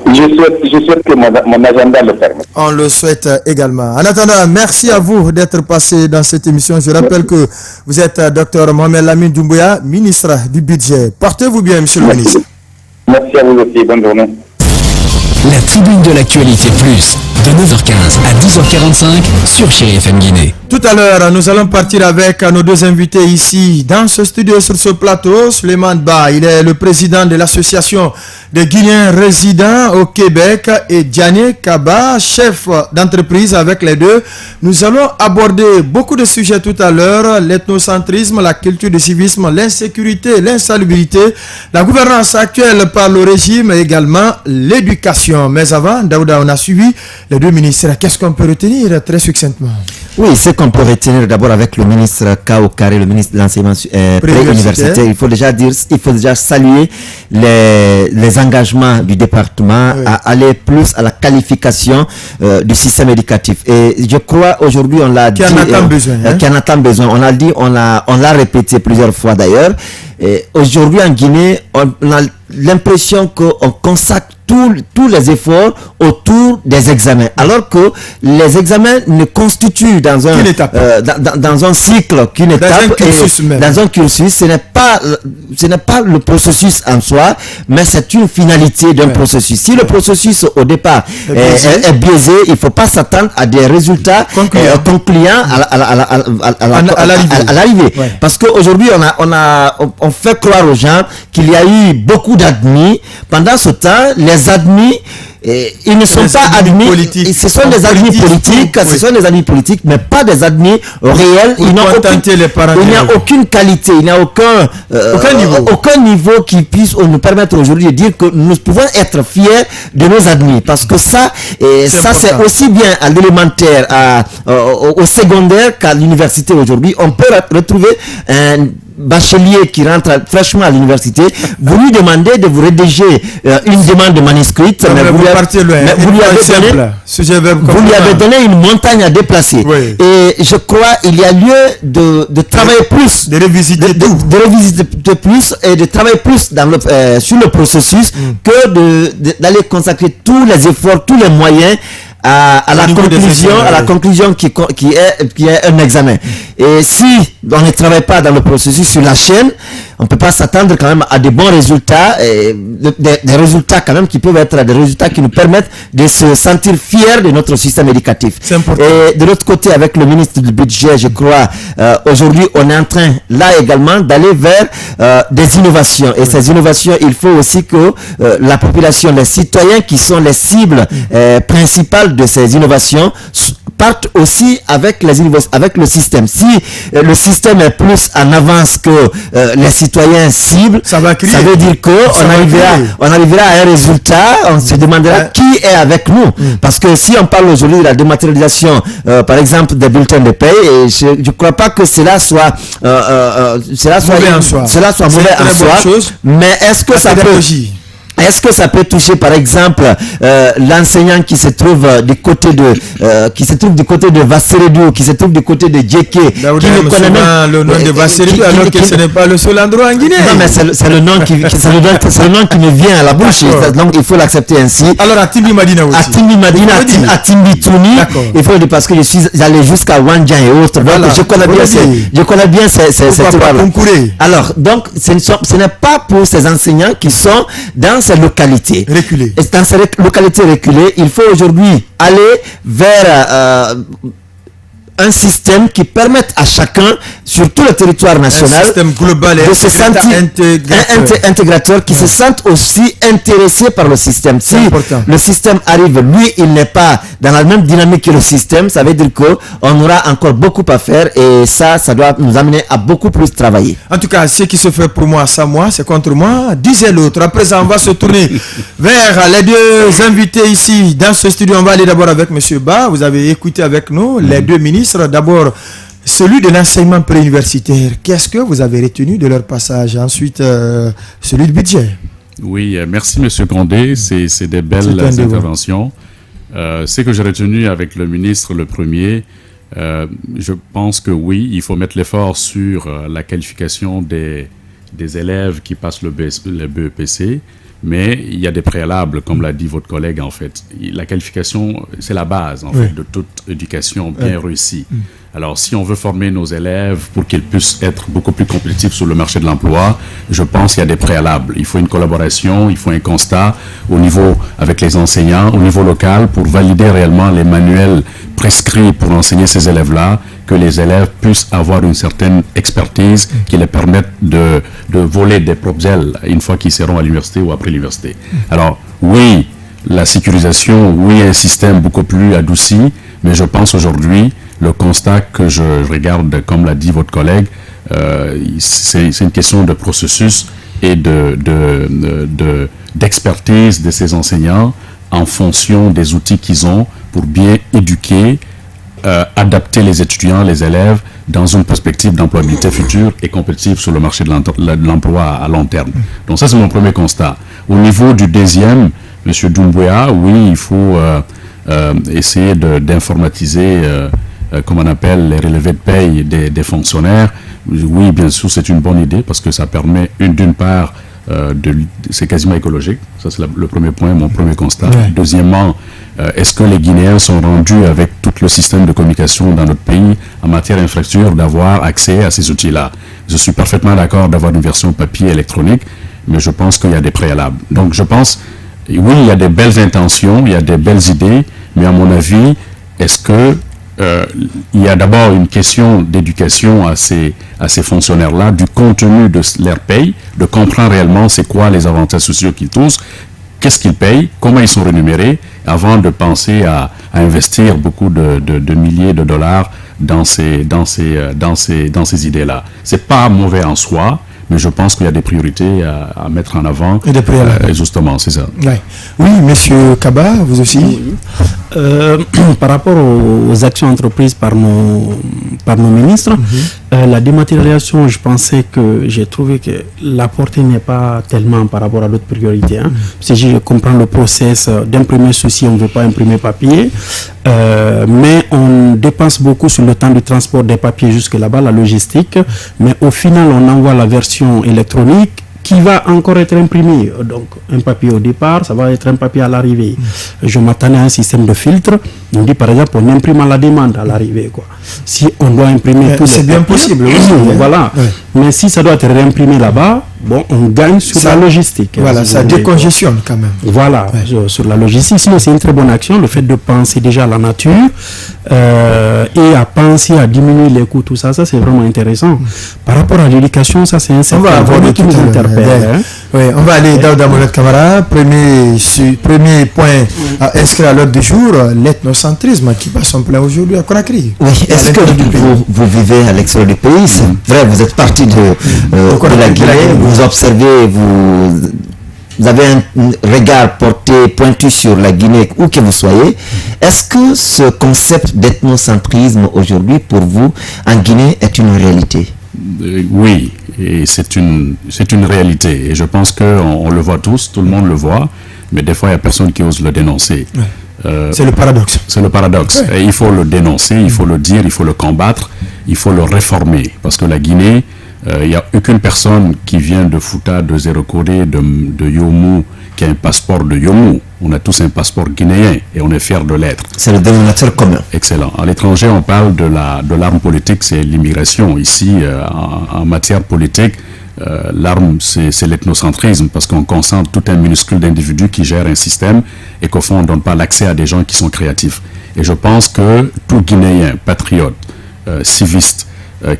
Je souhaite que mon agenda le permette. On le souhaite également. En attendant, merci à vous d'être passé dans cette émission. Je rappelle que vous êtes Dr Mohamed Lamine Doumbouya, ministre du Budget. Portez-vous bien, monsieur le ministre. Merci à vous aussi. Bonne journée. La tribune de l'actualité plus, de 9h15 à 10h45 sur Chérie FM Guinée. Tout à l'heure, nous allons partir avec nos deux invités ici dans ce studio, sur ce plateau. Suleiman Ba, il est le président de l'association des Guinéens résidents au Québec, et Diané Kaba, chef d'entreprise. Avec les deux, nous allons aborder beaucoup de sujets tout à l'heure: l'ethnocentrisme, la culture du civisme, l'insécurité, l'insalubrité, la gouvernance actuelle par le régime et également l'éducation. Mais avant, Daouda, on a suivi les deux ministres. Qu'est-ce qu'on peut retenir très succinctement? Oui, c'est qu'on peut retenir d'abord avec le ministre Kao Kare, le ministre de l'enseignement préuniversitaire. Il faut déjà saluer les engagements du département à aller plus à la qualification du système éducatif. Et je crois aujourd'hui, on l'a dit, qui en attend besoin. On l'a dit, on l'a répété plusieurs fois d'ailleurs. Et aujourd'hui en Guinée, on a l'impression qu'on consacre tous les efforts autour des examens, alors que les examens ne constituent dans un cycle qu'une étape, dans un cursus. Ce n'est pas le processus en soi, mais c'est une finalité d'un processus. Si le processus au départ est biaisé, il ne faut pas s'attendre à des résultats concluants à l'arrivée. Parce qu'aujourd'hui, on fait croire aux gens qu'il y a eu beaucoup d'admis. Pendant ce temps, les admis, ils ne sont pas admis, ce sont des admis politiques, mais pas des admis réels. Il n'y a aucune qualité, il n'y a aucun niveau qui puisse nous permettre aujourd'hui de dire que nous pouvons être fiers de nos admis, parce que ça c'est aussi bien à l'élémentaire, au secondaire qu'à l'université aujourd'hui. On peut retrouver un bachelier qui rentre fraîchement à l'université, vous lui demandez de vous rédiger une demande manuscrite, mais vous lui avez donné une montagne à déplacer. Oui. Et je crois qu'il y a lieu de travailler plus, de révisiter plus et de travailler plus sur le processus que d'aller consacrer tous les efforts, tous les moyens à la conclusion qui est un examen. Et si on ne travaille pas dans le processus sur la chaîne, on ne peut pas s'attendre quand même à des bons résultats, des résultats quand même qui peuvent être des résultats qui nous permettent de se sentir fiers de notre système éducatif. C'est important. Et de l'autre côté, avec le ministre du budget, je crois, aujourd'hui, on est en train, là également, d'aller vers des innovations. Et ces innovations, il faut aussi que la population, les citoyens qui sont les cibles principales de ces innovations, partent aussi avec le système. Si le système est plus en avance que les citoyens cibles, ça veut dire qu'on arrivera à un résultat, on se demandera qui est avec nous. Parce que si on parle aujourd'hui de la dématérialisation, par exemple, des bulletins de paie, je ne crois pas que cela soit mauvais en soi. Mais est-ce que ça peut toucher par exemple l'enseignant qui se trouve du côté de Vasseredou, qui se trouve du côté de Djeké, qui ne connaît même le nom de Vasseredou, alors que ce n'est pas le seul endroit en Guinée. Non, mais c'est le nom qui me vient à la bouche, donc il faut l'accepter ainsi. Alors à Timbi Madina aussi. À Timbi Madina, à Timbi Touni, il faut dire parce que je suis allé jusqu'à Wandjan et autres, donc je connais bien ces endroits-là. Alors donc ce n'est pas pour ces enseignants qui sont dans ces localités reculées. Et dans ces localités reculées, il faut aujourd'hui aller vers un système qui permette à chacun, sur tout le territoire national, un système global de se sentir intégrateur, qui se sente aussi intéressé par le système. Si le système arrive, lui, il n'est pas dans la même dynamique que le système, ça veut dire qu'on aura encore beaucoup à faire et ça doit nous amener à beaucoup plus travailler. En tout cas, ce qui se fait pour moi, sans moi, c'est contre moi, disait l'autre. À présent, on va se tourner vers les deux invités ici dans ce studio. On va aller d'abord avec M. Ba. Vous avez écouté avec nous les deux ministres. D'abord, celui de l'enseignement préuniversitaire. Qu'est-ce que vous avez retenu de leur passage? Ensuite, celui du budget. Oui, merci M. Condé. C'est des belles interventions. Ce que j'ai retenu avec le ministre, le premier, je pense que oui, il faut mettre l'effort sur la qualification des élèves qui passent le BEPC. Mais il y a des préalables, comme l'a dit votre collègue, en fait. La qualification, c'est la base, en fait, de toute éducation bien réussie. Alors, si on veut former nos élèves pour qu'ils puissent être beaucoup plus compétitifs sur le marché de l'emploi, je pense qu'il y a des préalables. Il faut une collaboration, il faut un constat au niveau, avec les enseignants, au niveau local, pour valider réellement les manuels prescrits pour enseigner ces élèves-là, que les élèves puissent avoir une certaine expertise qui les permette de voler des propres ailes une fois qu'ils seront à l'université ou après l'université. Alors, oui, la sécurisation, oui, un système beaucoup plus adouci, mais je pense aujourd'hui, le constat que je regarde, comme l'a dit votre collègue, c'est une question de processus et d'expertise de ces enseignants en fonction des outils qu'ils ont pour bien éduquer, adapter les étudiants, les élèves, dans une perspective d'employabilité future et compétitive sur le marché de l'emploi à long terme. Donc ça, c'est mon premier constat. Au niveau du deuxième, M. Doumbouya, oui, il faut essayer d'informatiser, comme on appelle, les relevés de paye des fonctionnaires. Oui, bien sûr, c'est une bonne idée parce que ça permet, d'une part, c'est quasiment écologique. Ça, c'est le premier point, mon premier constat. Ouais. Deuxièmement, est-ce que les Guinéens sont rendus avec tout le système de communication dans notre pays en matière d'infrastructure d'avoir accès à ces outils-là? Je suis parfaitement d'accord d'avoir une version papier électronique, mais je pense qu'il y a des préalables. Donc, je pense, oui, il y a des belles intentions, il y a des belles idées, mais à mon avis, est-ce que il y a d'abord une question d'éducation à ces fonctionnaires-là, du contenu de leur paye, de comprendre réellement c'est quoi les avantages sociaux qu'ils touchent, qu'est-ce qu'ils payent, comment ils sont rémunérés, avant de penser à investir beaucoup de milliers de dollars dans ces idées-là. C'est pas mauvais en soi, mais je pense qu'il y a des priorités à mettre en avant. Et des préalables. Justement, c'est ça. Ouais. Oui, monsieur Kaba, vous aussi. Oui. Par rapport aux actions entreprises par nos ministres, la dématérialisation, j'ai trouvé que la portée n'est pas tellement par rapport à d'autres priorités. Si je comprends le process d'imprimer ceci, on ne veut pas imprimer papier, mais on dépense beaucoup sur le temps du transport des papiers jusque là-bas, la logistique, mais au final, on envoie la version électronique qui va encore être imprimé. Donc, un papier au départ, ça va être un papier à l'arrivée. Je m'attendais à un système de filtre. On dit, par exemple, on imprime à la demande à l'arrivée, quoi. Si on doit imprimer tout, c'est bien possible. Oui, voilà. Oui. Mais si ça doit être réimprimé là-bas, bon, on gagne sur la logistique. Voilà, ça décongestionne quand même. Voilà, sur la logistique. Sinon, c'est une très bonne action, le fait de penser déjà à la nature et à penser à diminuer les coûts, tout ça, ça c'est vraiment intéressant. Par rapport à l'éducation, ça c'est un certain point qui nous interpelle. Oui, on va aller dans Damolet Camara. Premier point à inscrire à l'ordre du jour, l'ethnocentrisme qui passe son plein aujourd'hui à Conakry. Oui, est-ce que vous vivez à l'extérieur du pays? C'est vrai, vous êtes parti de la Guinée, vous observez, vous avez un regard pointu sur la Guinée, où que vous soyez. Est-ce que ce concept d'ethnocentrisme aujourd'hui, pour vous, en Guinée, est une réalité? Oui, et c'est une réalité. Et je pense qu'on le voit tous, tout le monde le voit, mais des fois, il n'y a personne qui ose le dénoncer. C'est le paradoxe. C'est le paradoxe. Et il faut le dénoncer, il faut le dire, il faut le combattre, il faut le réformer. Parce que la Guinée, il n'y a aucune personne qui vient de Fouta, de Zéro-Kodé, de Yomu, qui a un passeport de Yomu. On a tous un passeport guinéen et on est fiers de l'être. C'est le dénominateur commun. Excellent. À l'étranger, on parle de l'arme politique, c'est l'immigration. Ici, en matière politique, l'arme, c'est l'ethnocentrisme, parce qu'on concentre tout un minuscule d'individus qui gèrent un système et qu'au fond, on ne donne pas l'accès à des gens qui sont créatifs. Et je pense que tout Guinéen, patriote, civiste,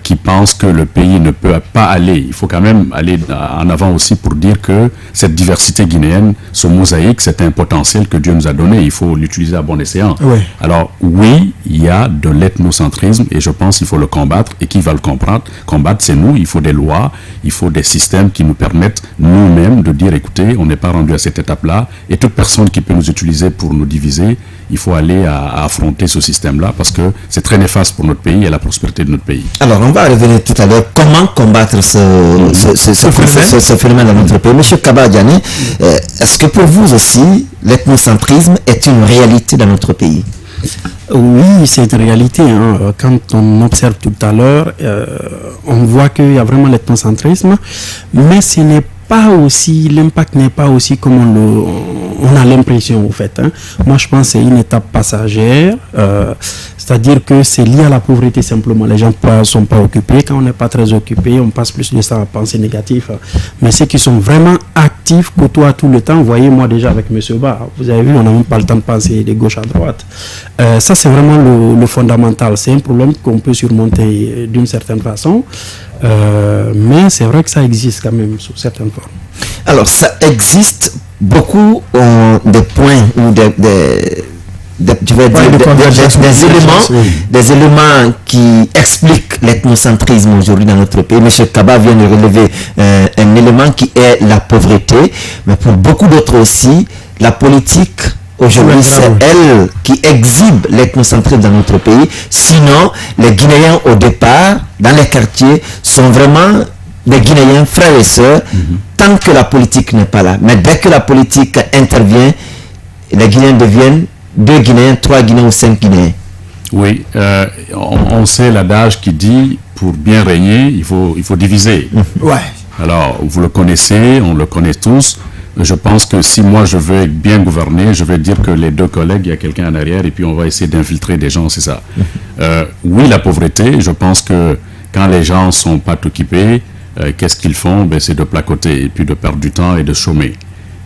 qui pense que le pays ne peut pas aller. Il faut quand même aller en avant aussi pour dire que cette diversité guinéenne, ce mosaïque, c'est un potentiel que Dieu nous a donné. Il faut l'utiliser à bon escient. Oui. Alors oui, il y a de l'ethnocentrisme et je pense qu'il faut le combattre. Et qui va le combattre, c'est nous. Il faut des lois, il faut des systèmes qui nous permettent nous-mêmes de dire, écoutez, on n'est pas rendu à cette étape-là. Et toute personne qui peut nous utiliser pour nous diviser, il faut aller à affronter ce système-là parce que c'est très néfaste pour notre pays et la prospérité de notre pays. Alors, on va revenir tout à l'heure. Comment combattre ce phénomène dans notre pays? Monsieur Kaba Diané, est-ce que pour vous aussi, l'ethnocentrisme est une réalité dans notre pays? Oui, c'est une réalité. Hein. Quand on observe tout à l'heure, on voit qu'il y a vraiment l'ethnocentrisme, mais ce n'est pas aussi, l'impact n'est pas aussi comme on a l'impression au fait. Hein. Moi, je pense que c'est une étape passagère. C'est-à-dire que c'est lié à la pauvreté simplement. Les gens ne sont pas occupés. Quand on n'est pas très occupé, on passe plus de temps à penser négatif. Mais ceux qui sont vraiment actifs, côtoient tout le temps, voyez, moi déjà avec M. Ba, vous avez vu, on n'a même pas le temps de penser de gauche à droite. Ça, c'est vraiment le fondamental. C'est un problème qu'on peut surmonter d'une certaine façon. Mais c'est vrai que ça existe quand même sous certaines formes. Alors, ça existe beaucoup de points ou des éléments qui expliquent l'ethnocentrisme aujourd'hui dans notre pays. M. Kaba vient de relever un élément qui est la pauvreté, mais pour beaucoup d'autres aussi, la politique aujourd'hui c'est elle qui exhibe l'ethnocentrisme dans notre pays. Sinon, les Guinéens au départ, dans les quartiers, sont vraiment des Guinéens frères et sœurs, tant que la politique n'est pas là. Mais dès que la politique intervient, les Guinéens deviennent 2 Guinéens, 3 Guinéens ou 5 Guinéens. Oui, on sait l'adage qui dit, pour bien régner, il faut diviser. Ouais. Alors, vous le connaissez, on le connaît tous. Je pense que si moi je veux bien gouverner, je vais dire que les 2 collègues, il y a quelqu'un en arrière et puis on va essayer d'infiltrer des gens, c'est ça. Oui, la pauvreté, je pense que quand les gens ne sont pas occupés, qu'est-ce qu'ils font? C'est de placoter et puis de perdre du temps et de chômer.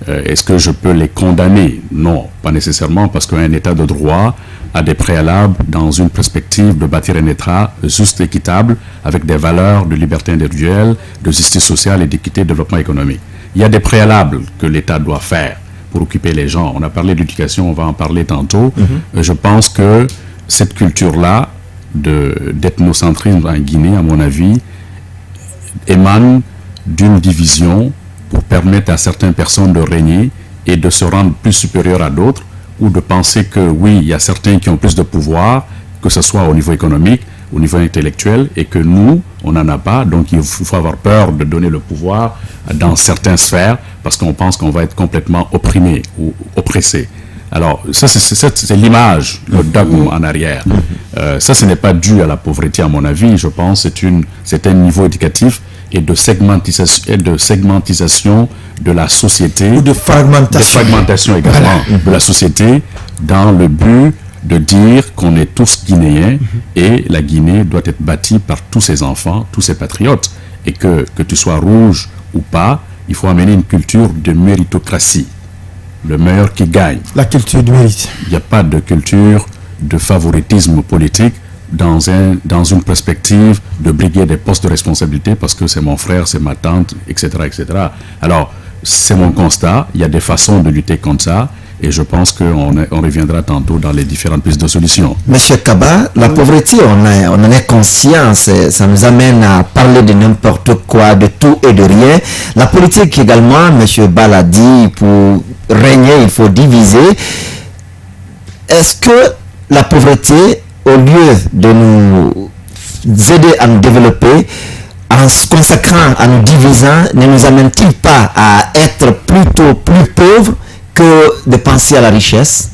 Est-ce que je peux les condamner? Non, pas nécessairement, parce qu'un État de droit a des préalables dans une perspective de bâtir un État juste, équitable, avec des valeurs de liberté individuelle, de justice sociale et d'équité de développement économique. Il y a des préalables que l'État doit faire pour occuper les gens. On a parlé d'éducation, on va en parler tantôt. Je pense que cette culture-là d'ethnocentrisme en Guinée, à mon avis, émane d'une division pour permettre à certaines personnes de régner et de se rendre plus supérieurs à d'autres, ou de penser que oui, il y a certains qui ont plus de pouvoir, que ce soit au niveau économique, au niveau intellectuel, et que nous, on n'en a pas. Donc il faut avoir peur de donner le pouvoir dans certaines sphères, parce qu'on pense qu'on va être complètement opprimé ou oppressé. Alors, ça, c'est l'image, le dogme en arrière. Ça, ce n'est pas dû à la pauvreté, à mon avis. Je pense que c'est un niveau éducatif et de segmentisation de la société. Ou de fragmentation. De fragmentation également de la société dans le but de dire qu'on est tous Guinéens et la Guinée doit être bâtie par tous ses enfants, tous ses patriotes. Et que tu sois rouge ou pas, il faut amener une culture de méritocratie. Le meilleur qui gagne. La culture du mérite. Il n'y a pas de culture de favoritisme politique dans une perspective de briguer des postes de responsabilité parce que c'est mon frère, c'est ma tante, etc., etc. Alors, c'est mon constat. Il y a des façons de lutter contre ça. Et je pense qu'on reviendra tantôt dans les différentes pistes de solutions. Monsieur Kaba, la pauvreté, on en est conscient, ça nous amène à parler de n'importe quoi, de tout et de rien. La politique également, Monsieur Bala dit, pour régner, il faut diviser. Est-ce que la pauvreté, au lieu de nous aider à nous développer, en se consacrant, à nous divisant, ne nous amène-t-il pas à être plutôt plus pauvres que de penser à la richesse?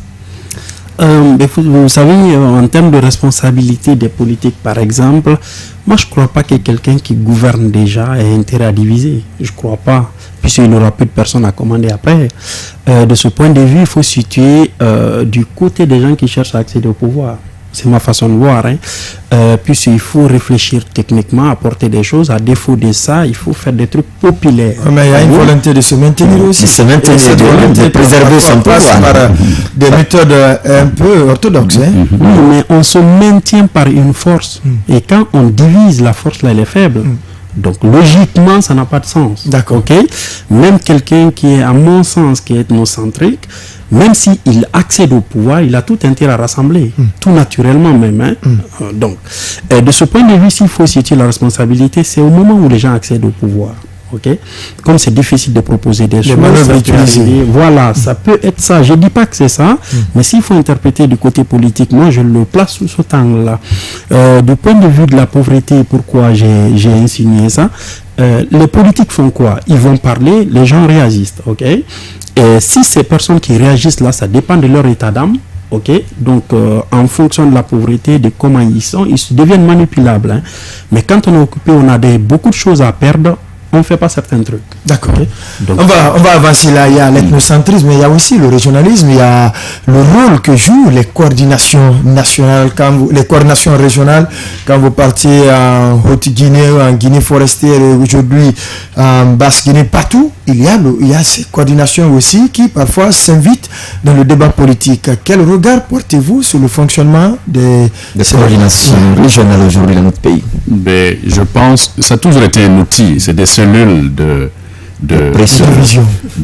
Vous savez, en termes de responsabilité des politiques, par exemple, moi je ne crois pas que quelqu'un qui gouverne déjà ait intérêt à diviser. Je ne crois pas, puisqu'il n'aura plus de personnes à commander après. De ce point de vue, il faut se situer du côté des gens qui cherchent à accéder au pouvoir. C'est ma façon de voir. Puisqu'il faut réfléchir techniquement, apporter des choses. À défaut de ça, il faut faire des trucs populaires. Mais il y a une volonté de se maintenir aussi. De se maintenir, de préserver son pouvoir. Par des méthodes un peu orthodoxes. Oui, mais on se maintient par une force. Et quand on divise, la force là, elle est faible. Donc logiquement, ça n'a pas de sens. D'accord. Okay? Même quelqu'un qui est, à mon sens, qui est ethnocentrique, même s'il accède au pouvoir, il a tout intérêt à rassembler, tout naturellement même. Donc, de ce point de vue, s'il faut situer la responsabilité, c'est au moment où les gens accèdent au pouvoir. Okay? Comme c'est difficile de proposer des choses, voilà, ça peut être ça. Je ne dis pas que c'est ça, mais s'il faut interpréter du côté politique, moi je le place sous cet angle-là. Du point de vue de la pauvreté, pourquoi j'ai insinué ça, les politiques font quoi? Ils vont parler, les gens réagissent. Okay? Et si ces personnes qui réagissent là, ça dépend de leur état d'âme. Ok, donc en fonction de la pauvreté, de comment ils sont, ils deviennent manipulables. Mais quand on est occupé, on a beaucoup de choses à perdre. On ne fait pas certains trucs. D'accord. Okay. On va avancer là. Il y a l'ethnocentrisme, mais il y a aussi le régionalisme, il y a le rôle que jouent les coordinations nationales, les coordinations régionales. Quand vous partez en Haute-Guinée, en Guinée forestière et aujourd'hui en Basse-Guinée, partout, il y a ces coordinations aussi qui parfois s'invitent dans le débat politique. Quel regard portez-vous sur le fonctionnement des coordinations régionales aujourd'hui dans notre pays? Mais je pense que ça a toujours été un outil. C'est des cellules de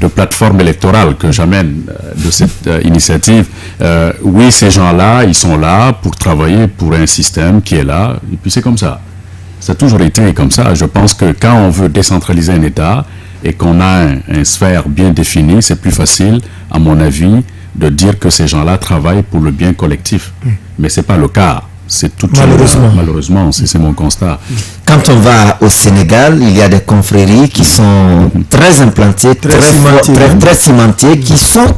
plateforme électorale que j'amène de cette initiative. Oui, ces gens-là, ils sont là pour travailler pour un système qui est là, et puis c'est comme ça. Ça a toujours été comme ça. Je pense que quand on veut décentraliser un État et qu'on a une sphère bien définie, c'est plus facile, à mon avis, de dire que ces gens-là travaillent pour le bien collectif. Mais ce n'est pas le cas. C'est tout malheureusement, c'est mon constat. Quand on va au Sénégal, il y a des confréries qui sont très implantées, très cimentées, qui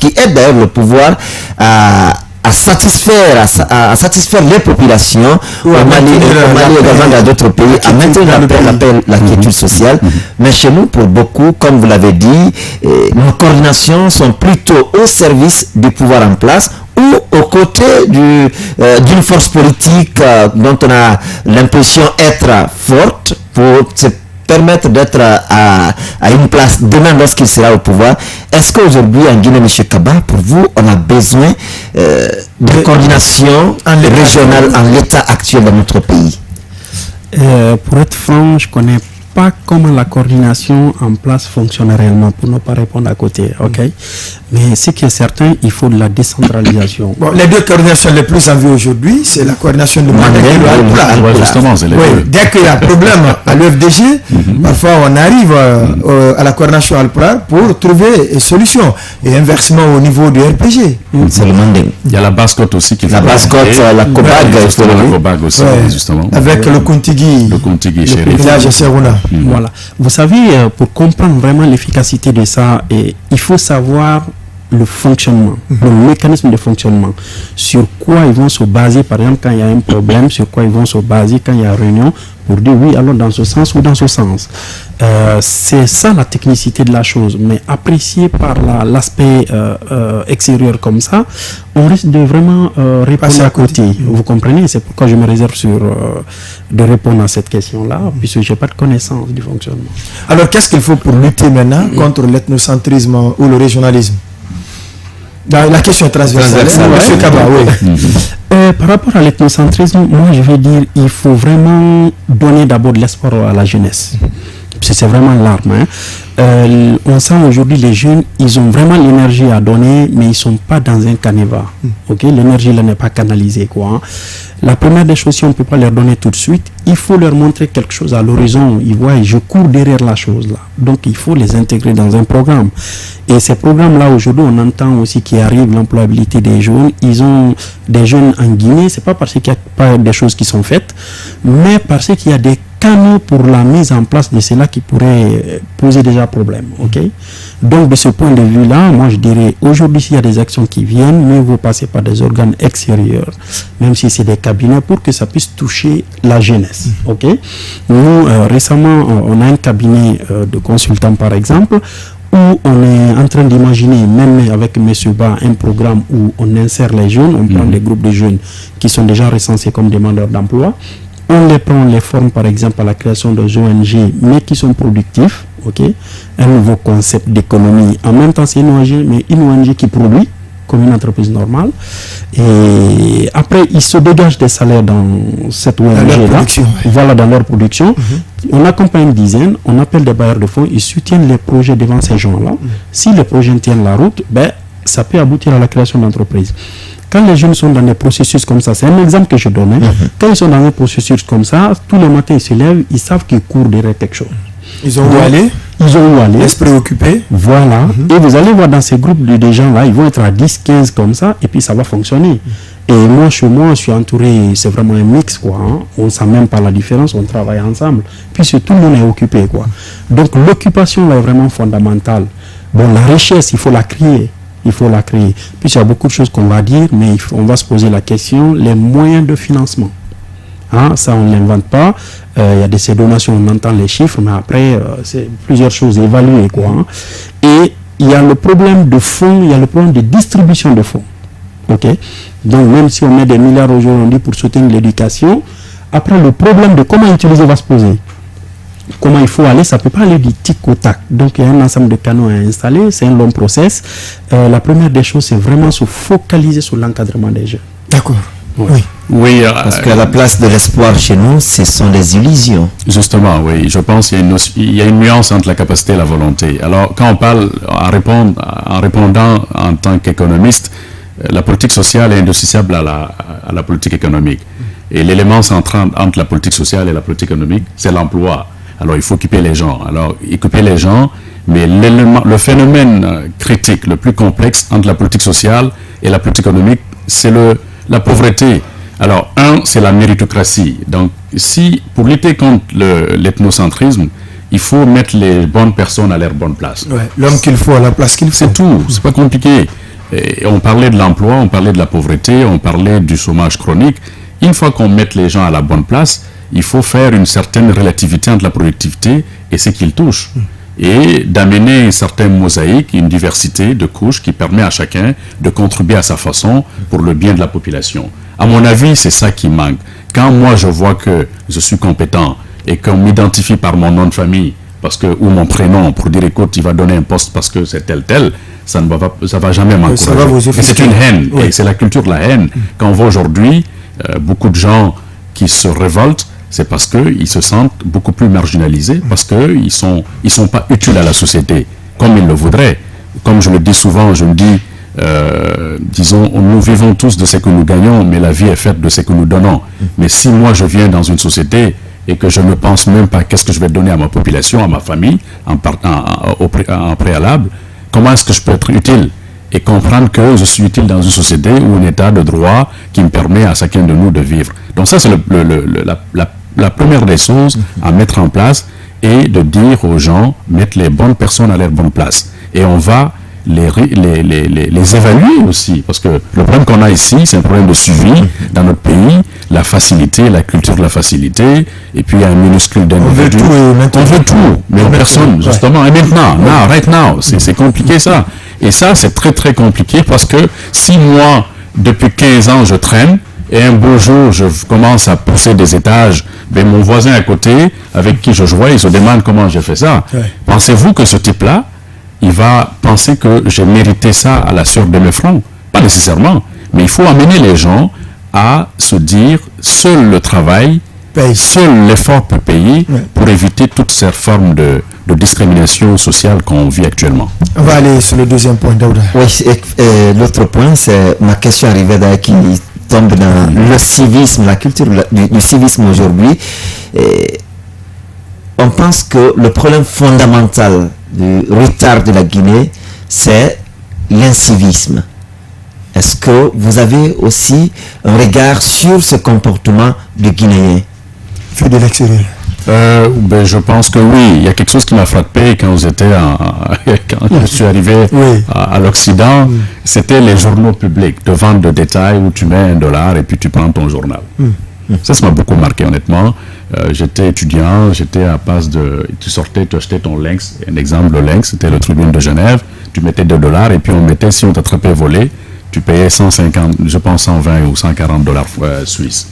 aident d'ailleurs le pouvoir à satisfaire les populations au Mali également dans d'autres pays, à maintenir la quiétude sociale. Mais chez nous, pour beaucoup, comme vous l'avez dit, nos coordinations sont plutôt au service du pouvoir en place ou aux côtés d'une force politique dont on a l'impression être forte pour se permettre d'être à une place demain lorsqu'il sera au pouvoir. Est-ce qu'aujourd'hui en Guinée, M. Kaba, pour vous, on a besoin de coordination régionale en l'état actuel de notre pays? Pour être franc, je ne connais pas comment la coordination en place fonctionne réellement, pour ne pas répondre à côté. Okay? Mais ce qui est certain, il faut de la décentralisation. Bon, les deux coordinations les plus en vue aujourd'hui, c'est la coordination de Mandeng et Alpla. Justement, c'est les deux. Dès qu'il y a un problème à l'UFDG, parfois on arrive à la coordination Alpla pour trouver une solution. Et inversement au niveau du RPG. C'est le Mandeng. Il y a la Basse-Côte aussi qui la Basse-Côte, la Cobag aussi, justement. Avec le Kuntigi. Le Kuntigi, chéri. Village Seruna. Voilà. Vous savez, pour comprendre vraiment l'efficacité de ça, il faut savoir le fonctionnement, le mécanisme de fonctionnement, sur quoi ils vont se baser, par exemple, quand il y a un problème, sur quoi ils vont se baser quand il y a réunion, pour dire oui, alors dans ce sens ou dans ce sens. C'est ça la technicité de la chose. Mais apprécié par l'aspect extérieur comme ça, on risque de vraiment répondre à côté. Vous comprenez? C'est pourquoi je me réserve de répondre à cette question-là, puisque je n'ai pas de connaissance du fonctionnement. Alors, qu'est-ce qu'il faut pour lutter maintenant contre l'ethnocentrisme ou le régionalisme? La question est transversale. Monsieur Kaba, par rapport à l'ethnocentrisme, moi je vais dire il faut vraiment donner d'abord de l'espoir à la jeunesse. C'est vraiment l'arme. On sent aujourd'hui les jeunes, ils ont vraiment l'énergie à donner, mais ils ne sont pas dans un canevas. L'énergie là n'est pas canalisée, quoi. La première des choses, si on ne peut pas leur donner tout de suite, il faut leur montrer quelque chose à l'horizon. Ils voient, je cours derrière la chose là. Donc il faut les intégrer dans un programme. Et ces programmes-là, aujourd'hui, on entend aussi qu'il arrive l'employabilité des jeunes. Ils ont des jeunes en Guinée, c'est pas parce qu'il n'y a pas des choses qui sont faites, mais parce qu'il y a des canaux pour la mise en place de cela qui pourraient poser déjà problème. Donc de ce point de vue-là, moi je dirais, aujourd'hui s'il y a des actions qui viennent, mieux vaut passer par des organes extérieurs, même si c'est des cabinets, pour que ça puisse toucher la jeunesse. Nous, récemment, on a un cabinet de consultants par exemple, où on est en train d'imaginer, même avec M. Ba, un programme où on insère les jeunes, on prend des groupes de jeunes qui sont déjà recensés comme demandeurs d'emploi, on les prend, on les forme par exemple à la création de ONG, mais qui sont productifs, un nouveau concept d'économie. En même temps, c'est une ONG, mais une ONG qui produit, comme une entreprise normale. Et après, ils se dégagent des salaires dans cette ONG-là, voilà, dans leur production. On accompagne une dizaine, on appelle des bailleurs de fonds, ils soutiennent les projets devant ces gens-là. Si les projets tiennent la route, ça peut aboutir à la création d'entreprises. Quand les jeunes sont dans des processus comme ça, c'est un exemple que je donne. Quand ils sont dans un processus comme ça, tous les matins ils se lèvent, ils savent qu'ils courent derrière quelque chose. Ils ont où aller. Ils ont où aller. L'esprit occupé. Voilà. Et vous allez voir dans ces groupes de gens-là, ils vont être à 10, 15 comme ça, et puis ça va fonctionner. Et moi, chez moi, je suis entouré, c'est vraiment un mix, quoi. On ne sent même pas la différence, on travaille ensemble. Puisque tout le monde est occupé, quoi. Donc l'occupation là est vraiment fondamentale. Bon, la richesse, il faut la créer. Il faut la créer. Puis il y a beaucoup de choses qu'on va dire, mais on va se poser la question, les moyens de financement. Ça, on ne l'invente pas. Il y a ces donations, on entend les chiffres, mais après, c'est plusieurs choses évaluées, quoi. Et il y a le problème de fonds, il y a le problème de distribution de fonds. Donc, même si on met des milliards aujourd'hui pour soutenir l'éducation, après, le problème de comment utiliser va se poser. Comment il faut aller, ça ne peut pas aller du tic au tac. Donc il y a un ensemble de canaux à installer, c'est un long process. La première des choses, c'est vraiment se focaliser sur l'encadrement des jeunes. D'accord. Oui, parce qu'à la place de l'espoir chez nous, ce sont des illusions. Justement, oui. Je pense qu'il y a une nuance entre la capacité et la volonté. Alors, quand on parle, en répondant en tant qu'économiste, la politique sociale est indissociable à la politique économique. Et l'élément central entre la politique sociale et la politique économique, c'est l'emploi. Alors, il faut occuper les gens. Alors, occuper les gens, mais le phénomène critique, le plus complexe entre la politique sociale et la politique économique, c'est la pauvreté. Alors, c'est la méritocratie. Donc, pour lutter contre l'ethnocentrisme, il faut mettre les bonnes personnes à leur bonne place. L'homme qu'il faut à la place qu'il faut. C'est tout, c'est pas compliqué. Et on parlait de l'emploi, on parlait de la pauvreté, on parlait du chômage chronique. Une fois qu'on met les gens à la bonne place, il faut faire une certaine relativité entre la productivité et ce qu'ils touchent. Et d'amener une certaine mosaïque, une diversité de couches qui permet à chacun de contribuer à sa façon pour le bien de la population. À mon avis, c'est ça qui manque. Quand moi je vois que je suis compétent et qu'on m'identifie par mon nom de famille ou mon prénom pour dire écoute, il va donner un poste parce que c'est tel, ça va jamais m'encourager. C'est une haine, et c'est la culture de la haine. Quand on voit aujourd'hui beaucoup de gens qui se révoltent, c'est parce qu'ils se sentent beaucoup plus marginalisés, parce qu'ils sont pas utiles à la société, comme ils le voudraient. Comme je le dis souvent, disons, nous vivons tous de ce que nous gagnons, mais la vie est faite de ce que nous donnons. Mais si moi je viens dans une société et que je ne pense même pas qu'est-ce que je vais donner à ma population, à ma famille, en préalable, comment est-ce que je peux être utile et comprendre que je suis utile dans une société ou un état de droit qui me permet à chacun de nous de vivre. Donc ça, c'est la première des choses à mettre en place, et de dire aux gens, mettre les bonnes personnes à leur bonne place. Et on va les évaluer aussi, parce que le problème qu'on a ici, c'est un problème de suivi dans notre pays. la facilité, la culture de la facilité, et puis il y a un minuscule d'individus. On veut tout, mais personne, justement. Et maintenant, right now, c'est compliqué ça. Et ça, c'est très très compliqué parce que si moi, depuis 15 ans, je traîne, et un beau jour, je commence à pousser des étages, ben, mon voisin à côté, avec qui je jouais, il se demande comment j'ai fait ça. Ouais. Pensez-vous que ce type-là, il va penser que j'ai mérité ça à la sueur de mes fronts? Pas nécessairement. Mais il faut amener les gens à se dire, seul le travail, seul l'effort peut payer pour éviter toutes ces formes de discrimination sociale qu'on vit actuellement. On va aller sur le deuxième point, Daouda. Oui, l'autre point, c'est ma question arrivée dans qui tombe dans le civisme, la culture du civisme aujourd'hui. On pense que le problème fondamental du retard de la Guinée, c'est l'incivisme. Est-ce que vous avez aussi un regard sur ce comportement du Guinéen fait de l'extérieur? Ben, je pense que oui, il y a quelque chose qui m'a frappé quand je suis arrivé à l'Occident, c'était les journaux publics de vente de détail où tu mets $1 et puis tu prends ton journal. Ça m'a beaucoup marqué honnêtement. J'étais étudiant, j'étais à passe tu sortais, tu achetais ton Lynx, un exemple, le Lynx, c'était le Tribune de Genève, tu mettais $2 et puis on mettait, si on t'attrapait volé, tu payais 150, je pense 120 ou 140 $ suisses,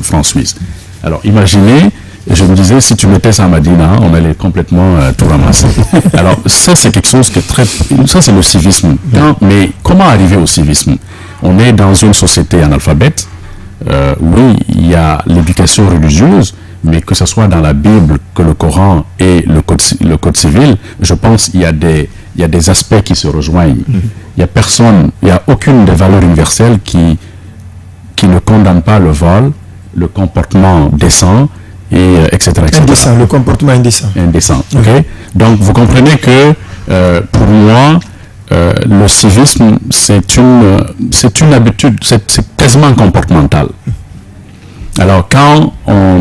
francs suisses. Alors imaginez, je me disais, si tu mettais ça à Madina, on allait complètement tout ramasser. Alors ça c'est quelque chose qui est ça c'est le civisme. Mais comment arriver au civisme? On est dans une société analphabète. Oui, il y a l'éducation religieuse, mais que ce soit dans la Bible, que le Coran et le code civil, je pense qu'il y a des aspects qui se rejoignent. Il n'y a aucune des valeurs universelles qui ne condamne pas le vol, le comportement décent, et etc. Indécent, le comportement indécent. Ok. Donc vous comprenez que pour moi, le civisme, c'est une habitude, c'est quasiment comportemental. Alors quand on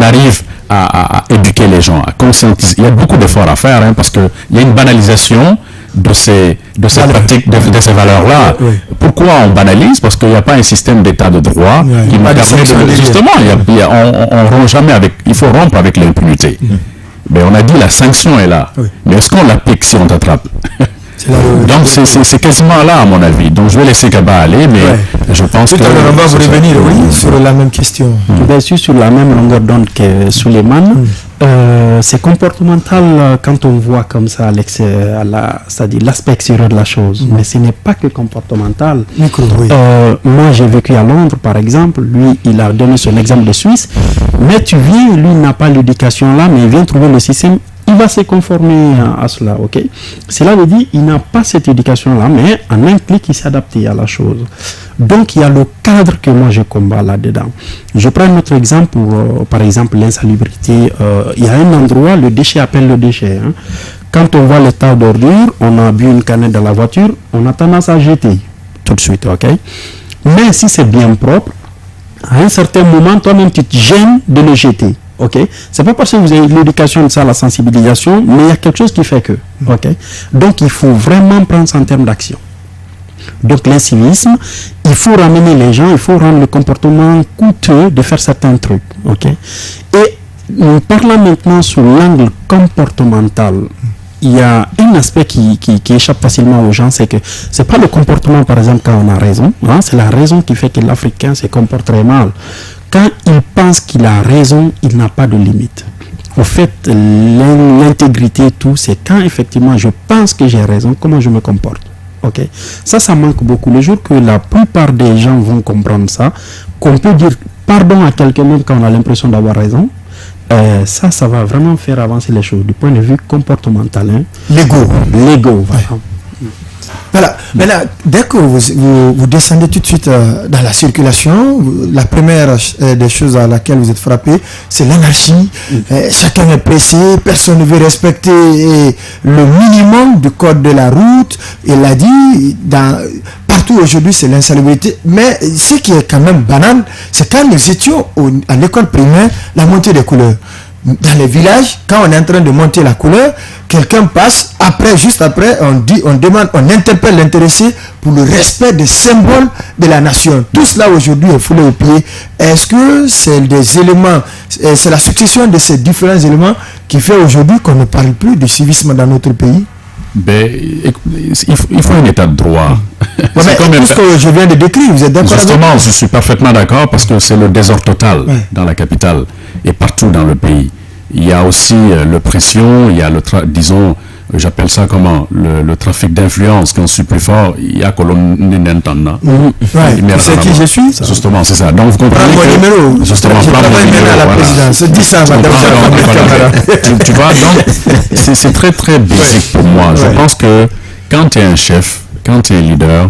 arrive à éduquer les gens, à conscientiser, il y a beaucoup d'efforts à faire, parce qu'il y a une banalisation de ces pratiques, de ces valeurs-là. Pourquoi on banalise? Parce qu'il n'y a pas un système d'état de droit qui nous permet de... Justement, on rompt jamais avec... Il faut rompre avec l'impunité. Mais on a dit la sanction est là. Mais est-ce qu'on l'applique si on t'attrape? Donc c'est quasiment là à mon avis. Donc je vais laisser Kaba aller, mais je pense que... on va vous revenir sur la même question. Bien sûr, sur la même longueur d'onde que Souleymane. C'est comportemental quand on voit comme ça c'est-à-dire l'aspect extérieur de la chose. Mais ce n'est pas que comportemental. Moi j'ai vécu à Londres par exemple. Lui il a donné son exemple de Suisse. Mais tu viens, lui n'a pas l'éducation là, mais il vient trouver le système. Il va se conformer à cela, ok? Cela veut dire qu'il n'a pas cette éducation-là, mais en implique qu'il s'adapte à la chose. Donc, il y a le cadre que moi je combats là-dedans. Je prends un autre exemple, par exemple, l'insalubrité. Il y a un endroit, le déchet appelle le déchet. Quand on voit l'état d'ordure, on a bu une canette dans la voiture, on a tendance à jeter tout de suite, ok? Mais si c'est bien propre, à un certain moment, toi-même, tu te gênes de le jeter. Ok, c'est pas parce que vous avez l'éducation de ça, la sensibilisation, mais il y a quelque chose qui fait que. Ok, donc il faut vraiment prendre ça en termes d'action. Donc l'incivisme, il faut ramener les gens, il faut rendre le comportement coûteux de faire certains trucs. Ok, et parlant maintenant sur l'angle comportemental, il y a un aspect qui échappe facilement aux gens, c'est que c'est pas le comportement par exemple quand on a raison, c'est la raison qui fait que l'Africain se comporte très mal. Quand il pense qu'il a raison, il n'a pas de limite. Au fait, l'intégrité, tout, c'est quand effectivement je pense que j'ai raison, comment je me comporte. Ok, ça manque beaucoup. Le jour que la plupart des gens vont comprendre ça, qu'on peut dire pardon à quelqu'un même quand on a l'impression d'avoir raison, ça va vraiment faire avancer les choses du point de vue comportemental. L'ego, voilà. Voilà. Mais là, dès que vous descendez tout de suite dans la circulation, la première des choses à laquelle vous êtes frappé, c'est l'anarchie. Chacun est pressé, personne ne veut respecter le minimum du code de la route. Il l'a dit, partout aujourd'hui, c'est l'insalubrité. Mais ce qui est quand même banal, c'est quand nous étions à l'école primaire, la montée des couleurs. dans les villages, quand on est en train de monter la couleur, quelqu'un passe, juste après, on demande, on interpelle l'intéressé pour le respect des symboles de la nation. Tout cela aujourd'hui est foulé au pied. Est-ce que c'est des éléments, c'est la succession de ces différents éléments qui fait aujourd'hui qu'on ne parle plus du civisme dans notre pays? Il faut un état de droit. Tout ce que je viens de décrire, vous êtes d'accord avec moi? Justement, je suis parfaitement d'accord parce que c'est le désordre total dans la capitale et partout dans le pays. Il y a aussi l'oppression, il y a disons, j'appelle ça comment, le trafic d'influence. Quand je suis plus fort, il y a que l'on n'entend. C'est qui je suis? Justement, c'est ça. Donc vous comprenez mon numéro. Justement, prends mon numéro à la présidence. Dis ça, madame. Tu vois, donc c'est très très basique pour moi. Je pense que quand tu es un chef, quand tu es un leader,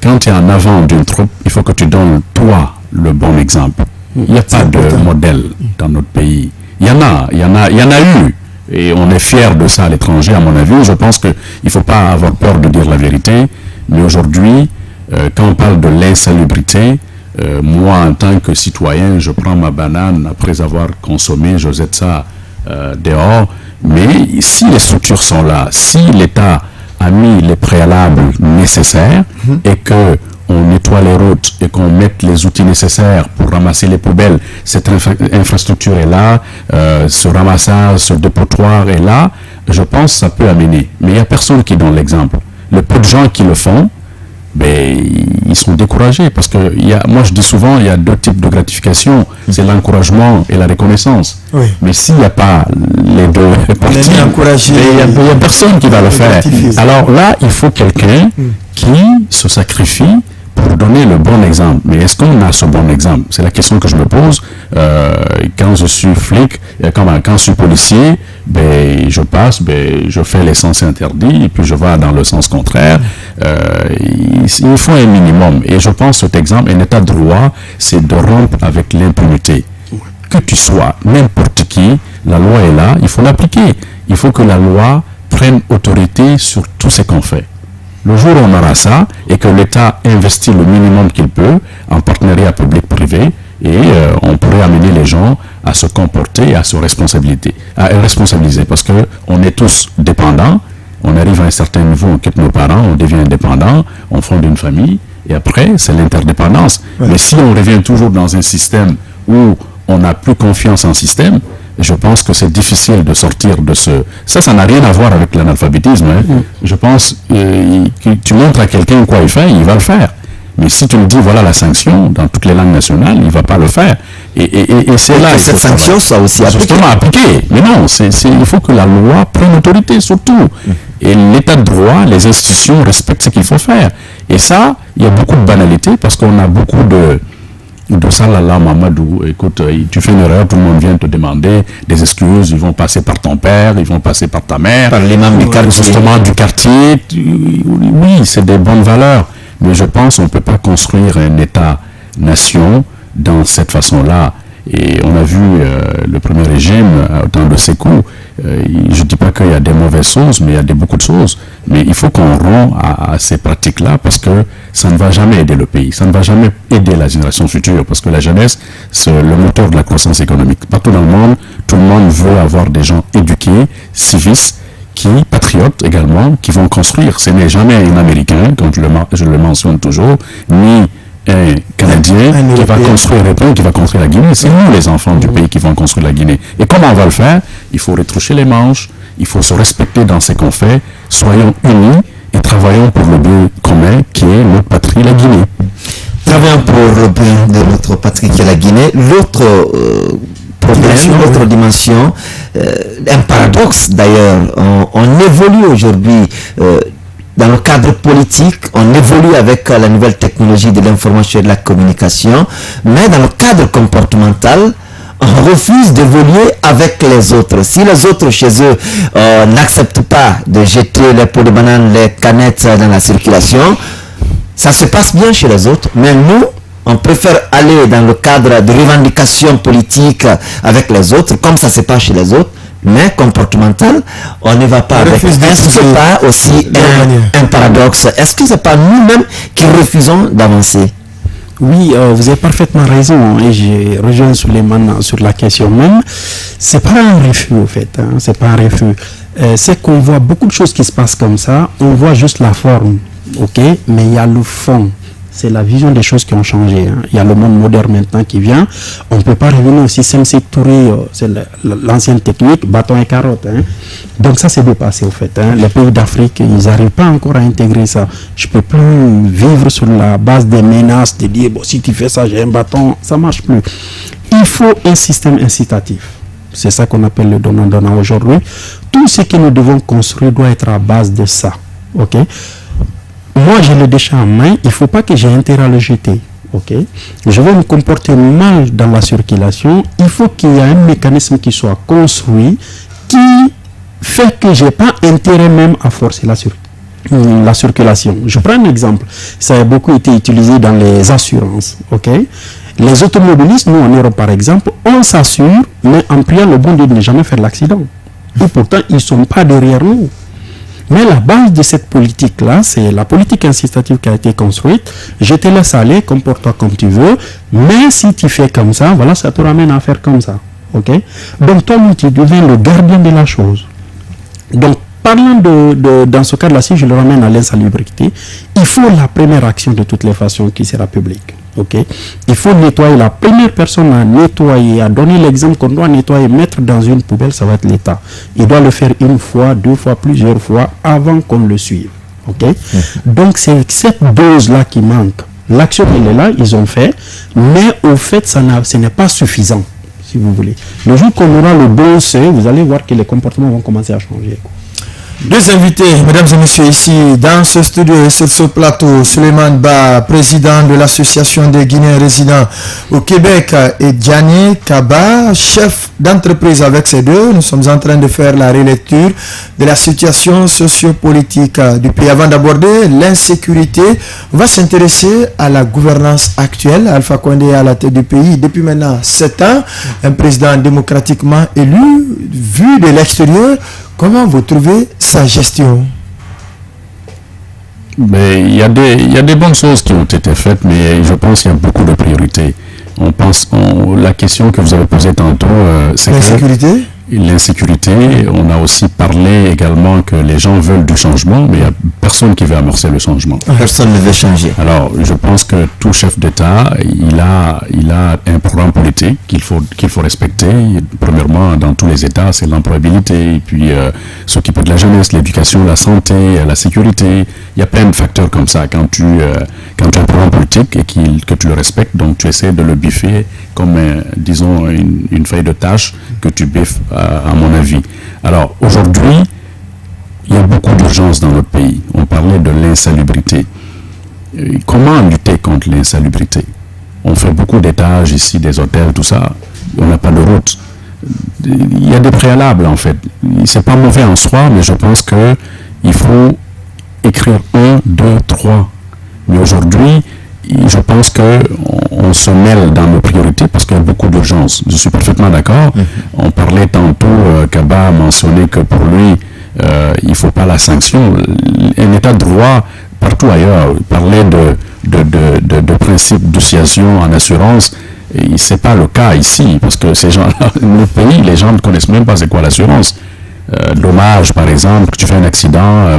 quand tu es en avant d'une troupe, il faut que tu donnes toi le bon exemple. Il n'y a pas de modèle dans notre pays. Il y en a eu. Et on est fiers de ça à l'étranger, à mon avis. Je pense qu'il ne faut pas avoir peur de dire la vérité. Mais aujourd'hui, quand on parle de l'insalubrité, moi, en tant que citoyen, je prends ma banane après avoir consommé, je jette ça dehors. Mais si les structures sont là, si l'État a mis les préalables nécessaires et que on nettoie les routes et qu'on mette les outils nécessaires pour ramasser les poubelles, cette infrastructure est là, ce ramassage, ce dépotoir est là, je pense que ça peut amener. Mais il n'y a personne qui donne l'exemple. Le peu de gens qui le font, ils sont découragés parce que moi je dis souvent, il y a deux types de gratification, c'est l'encouragement et la reconnaissance. Oui. Mais s'il n'y a pas les deux parties, il n'y a personne qui va le faire. Alors là, il faut quelqu'un qui se sacrifie pour donner le bon exemple. Mais est-ce qu'on a ce bon exemple? C'est la question que je me pose. Quand je suis flic, quand je suis policier, je passe, je fais les sens interdits et puis je vais dans le sens contraire. Il faut un minimum. Et je pense que cet exemple, un état de droit, c'est de rompre avec l'impunité. Que tu sois, n'importe qui, la loi est là, il faut l'appliquer. Il faut que la loi prenne autorité sur tout ce qu'on fait. Le jour où on aura ça et que l'État investit le minimum qu'il peut en partenariat public-privé, et on pourrait amener les gens à se comporter et à se responsabiliser parce qu'on est tous dépendants, on arrive à un certain niveau, on quitte nos parents, on devient indépendant, on fonde une famille et après c'est l'interdépendance. Mais si on revient toujours dans un système où on n'a plus confiance en système, je pense que c'est difficile de sortir de ce... Ça n'a rien à voir avec l'analphabétisme. Je pense que tu montres à quelqu'un quoi il fait, il va le faire. Mais si tu me dis, voilà la sanction, dans toutes les langues nationales, il ne va pas le faire. Et c'est là... que cette sanction soit aussi appliquée. Mais non, il faut que la loi prenne autorité, surtout. Et l'état de droit, les institutions respectent ce qu'il faut faire. Et ça, il y a beaucoup de banalité parce qu'on a beaucoup de salala Mamadou, écoute, tu fais une erreur, tout le monde vient te demander des excuses, ils vont passer par ton père, ils vont passer par ta mère, par l'imam du quartier. Oui, c'est des bonnes valeurs, mais je pense qu'on ne peut pas construire un État-nation dans cette façon-là. Et on a vu le premier régime au temps de Sékou. Je ne dis pas qu'il y a des mauvaises choses, mais il y a beaucoup de choses. Mais il faut qu'on rompt à ces pratiques-là parce que ça ne va jamais aider le pays. Ça ne va jamais aider la génération future parce que la jeunesse, c'est le moteur de la croissance économique. Partout dans le monde, tout le monde veut avoir des gens éduqués, civistes, patriotes également, qui vont construire. Ce n'est jamais un Américain, comme je le mentionne toujours, ni un Canadien qui va construire le pays, qui va construire la Guinée. C'est nous les enfants du pays qui vont construire la Guinée. Et comment on va le faire? Il faut retroucher les manches, il faut se respecter dans ce qu'on fait, soyons unis et travaillons pour le bien commun qui est notre patrie, la Guinée. Travaillons pour le bien de notre patrie qui est la Guinée. L'autre problème, l'autre dimension, un paradoxe d'ailleurs, on évolue aujourd'hui dans le cadre politique, on évolue avec la nouvelle technologie de l'information et de la communication, mais dans le cadre comportemental, on refuse d'évoluer avec les autres. Si les autres chez eux n'acceptent pas de jeter les pots de banane, les canettes dans la circulation, ça se passe bien chez les autres, mais nous, on préfère aller dans le cadre de revendications politiques avec les autres, comme ça se passe chez les autres, mais comportemental, on ne va pas avec. Est-ce que ce n'est pas aussi un paradoxe? Est-ce que ce n'est pas nous-mêmes qui refusons d'avancer? Oui, vous avez parfaitement raison, et j'ai rejoint Souleymane sur la question même. C'est pas un refus, au fait, hein, c'est pas un refus. C'est qu'on voit beaucoup de choses qui se passent comme ça, on voit juste la forme, ok, mais il y a le fond. C'est la vision des choses qui ont changé. Hein. Il y a le monde moderne maintenant qui vient. On ne peut pas revenir au système Touré, c'est l'ancienne technique, bâton et carotte. Hein. Donc ça, c'est dépassé au fait. Hein. Les pays d'Afrique, ils n'arrivent pas encore à intégrer ça. Je ne peux plus vivre sur la base des menaces, de dire, bon, si tu fais ça, j'ai un bâton. Ça ne marche plus. Il faut un système incitatif. C'est ça qu'on appelle le donnant-donnant aujourd'hui. Tout ce que nous devons construire doit être à base de ça. Ok. Moi, j'ai le déchet en main, il ne faut pas que j'ai intérêt à le jeter. Okay? Je vais me comporter mal dans la circulation. Il faut qu'il y ait un mécanisme qui soit construit qui fait que je n'ai pas intérêt même à forcer la circulation. Je prends un exemple. Ça a beaucoup été utilisé dans les assurances. Okay? Les automobilistes, nous en Europe par exemple, on s'assure, mais en priant le bon Dieu de ne jamais faire l'accident. Et pourtant, ils ne sont pas derrière nous. Mais la base de cette politique-là, c'est la politique incitative qui a été construite. Je te laisse aller, comporte-toi comme tu veux, mais si tu fais comme ça, voilà, ça te ramène à faire comme ça. Ok? Donc toi, tu deviens le gardien de la chose. Donc, parlant dans ce cas-là, si je le ramène à l'insalubrité, il faut la première action de toutes les façons qui sera publique. Okay. Il faut nettoyer. La première personne à nettoyer, à donner l'exemple qu'on doit nettoyer, mettre dans une poubelle, ça va être l'État. Il doit le faire une fois, deux fois, plusieurs fois avant qu'on le suive. Okay. Donc c'est cette dose-là qui manque. L'action, elle est là, ils ont fait, mais au fait, ce n'est pas suffisant, si vous voulez. Le jour qu'on aura le bon seuil, vous allez voir que les comportements vont commencer à changer. Deux invités, mesdames et messieurs, ici dans ce studio et sur ce plateau, Souleymane Ba, président de l'association des Guinéens résidents au Québec, et Diané Kaba, chef d'entreprise. Avec ces deux, nous sommes en train de faire la relecture de la situation sociopolitique du pays. Avant d'aborder l'insécurité, on va s'intéresser à la gouvernance actuelle. Alpha Condé est à la tête du pays depuis maintenant 7 ans, un président démocratiquement élu, vu de l'extérieur. Comment vous trouvez sa gestion? Mais il y a des bonnes choses qui ont été faites, mais je pense qu'il y a beaucoup de priorités. La question que vous avez posée tantôt, c'est l'insécurité. L'insécurité, on a aussi parlé également que les gens veulent du changement, mais il n'y a personne qui veut amorcer le changement. Personne ne veut changer. Alors, je pense que tout chef d'État, il a un programme politique qu'il faut respecter. Premièrement, dans tous les États, c'est l'employabilité, et puis s'occuper de la jeunesse, l'éducation, la santé, la sécurité. Il y a plein de facteurs comme ça. Quand tu as un programme politique et que tu le respectes, donc tu essaies de le biffer comme, disons, une feuille de tâche que tu biffes, à mon avis. Alors, aujourd'hui, il y a beaucoup d'urgence dans notre pays. On parlait de l'insalubrité. Comment lutter contre l'insalubrité? On fait beaucoup d'étages ici, des hôtels, tout ça. On n'a pas de route. Il y a des préalables, en fait. C'est pas mauvais en soi, mais je pense qu'il faut écrire 1, 2, 3. Mais aujourd'hui, je pense qu'on se mêle dans nos priorités parce qu'il y a beaucoup d'urgence. Je suis parfaitement d'accord. On parlait tantôt, Kaba a mentionné que pour lui, il ne faut pas la sanction. Un état de droit, partout ailleurs, il parlait de principe d'utilisation en assurance. Ce n'est pas le cas ici parce que ces gens-là, nos pays, les gens ne connaissent même pas c'est quoi l'assurance. Dommage, par exemple, que tu fais un accident,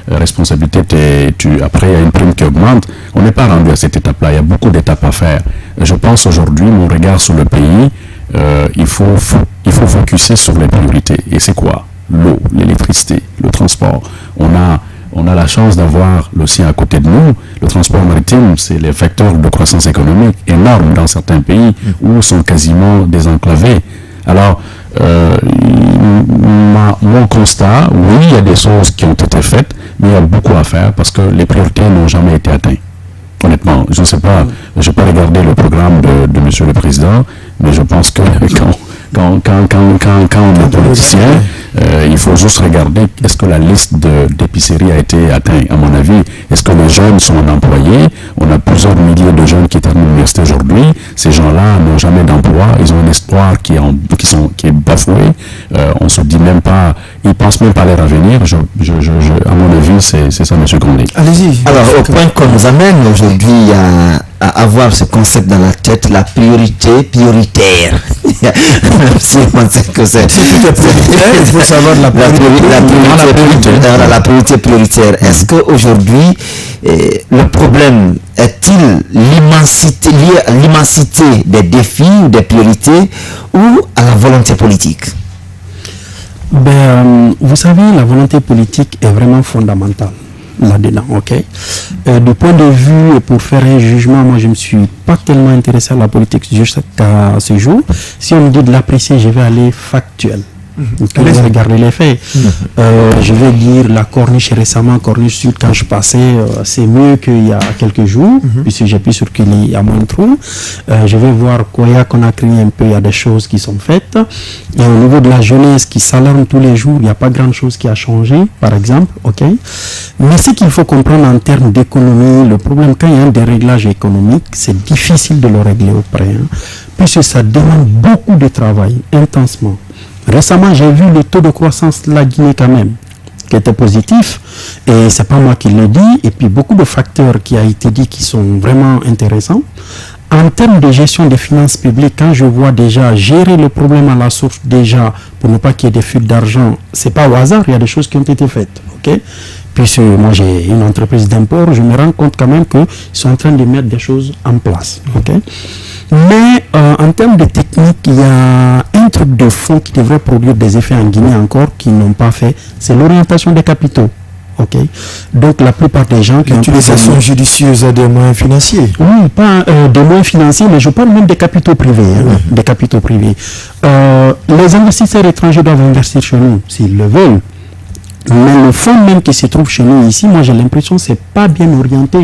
responsabilité, après il y a une prime qui augmente. On n'est pas rendu à cette étape-là, il y a beaucoup d'étapes à faire. Je pense aujourd'hui, mon regard sur le pays, il faut focuser sur les priorités. Et c'est quoi? L'eau, l'électricité, le transport. On a la chance d'avoir l'océan à côté de nous. Le transport maritime, c'est les facteurs de croissance économique énormes dans certains pays où sont quasiment désenclavés. Alors, mon constat, oui, il y a des choses qui ont été faites, mais il y a beaucoup à faire parce que les priorités n'ont jamais été atteintes. Honnêtement, je ne sais pas, je n'ai pas regardé le programme de M. le Président, mais je pense que quand on est politicien, il faut juste regarder est-ce que la liste d'épiceries a été atteinte, à mon avis. Est-ce que les jeunes sont employés? On a plusieurs milliers de jeunes qui terminent l'université aujourd'hui. Ces gens-là n'ont jamais d'emploi. Ils ont un espoir qui est bafoué. On ne se dit même pas ils ne pensent même pas à leur avenir. À mon avis, c'est ça, M. Condé. Allez-y. Alors, au point qu'on nous amène aujourd'hui à avoir ce concept dans la tête, la priorité prioritaire. Si on sait que c'est il faut savoir la priorité prioritaire. Est-ce qu'aujourd'hui, le problème est-il lié à l'immensité des défis ou des priorités ou à la volonté politique? Vous savez, la volonté politique est vraiment fondamentale là-dedans, ok. Du point de vue, pour faire un jugement, moi je ne me suis pas tellement intéressé à la politique jusqu'à ce jour. Si on me dit de l'apprécier, je vais aller factuel. Je vais regarder les faits. Je vais dire la Corniche récemment, Corniche Sud, quand je passais, c'est mieux qu'il y a quelques jours, puisque j'ai pu circuler à Montreux. Je vais voir Koya Conakry un peu, il y a des choses qui sont faites. Et au niveau de la jeunesse qui s'alarme tous les jours, il n'y a pas grand chose qui a changé, par exemple. Ok. Mais ce qu'il faut comprendre en termes d'économie, le problème, quand il y a un déréglage économique, c'est difficile de le régler auprès, puisque ça demande beaucoup de travail, intensement. Récemment, j'ai vu le taux de croissance de la Guinée quand même, qui était positif, et c'est pas moi qui le dis, et puis beaucoup de facteurs qui a été dit qui sont vraiment intéressants. En termes de gestion des finances publiques, quand je vois déjà gérer le problème à la source déjà, pour ne pas qu'il y ait des fuites d'argent, c'est pas au hasard, il y a des choses qui ont été faites, ok. Puisque moi j'ai une entreprise d'import, je me rends compte quand même qu'ils sont en train de mettre des choses en place, ok. Mais en termes de technique, il y a un truc de fond qui devrait produire des effets en Guinée encore, qu'ils n'ont pas fait, c'est l'orientation des capitaux. Ok. Donc la plupart des gens qui ont l'utilisation judicieuse des moyens financiers. Oui, pas des moyens financiers, mais je parle même des capitaux privés. Des capitaux privés. Les investisseurs étrangers doivent investir chez nous, s'ils le veulent. Mais le fonds même qui se trouve chez nous ici, moi j'ai l'impression que ce n'est pas bien orienté.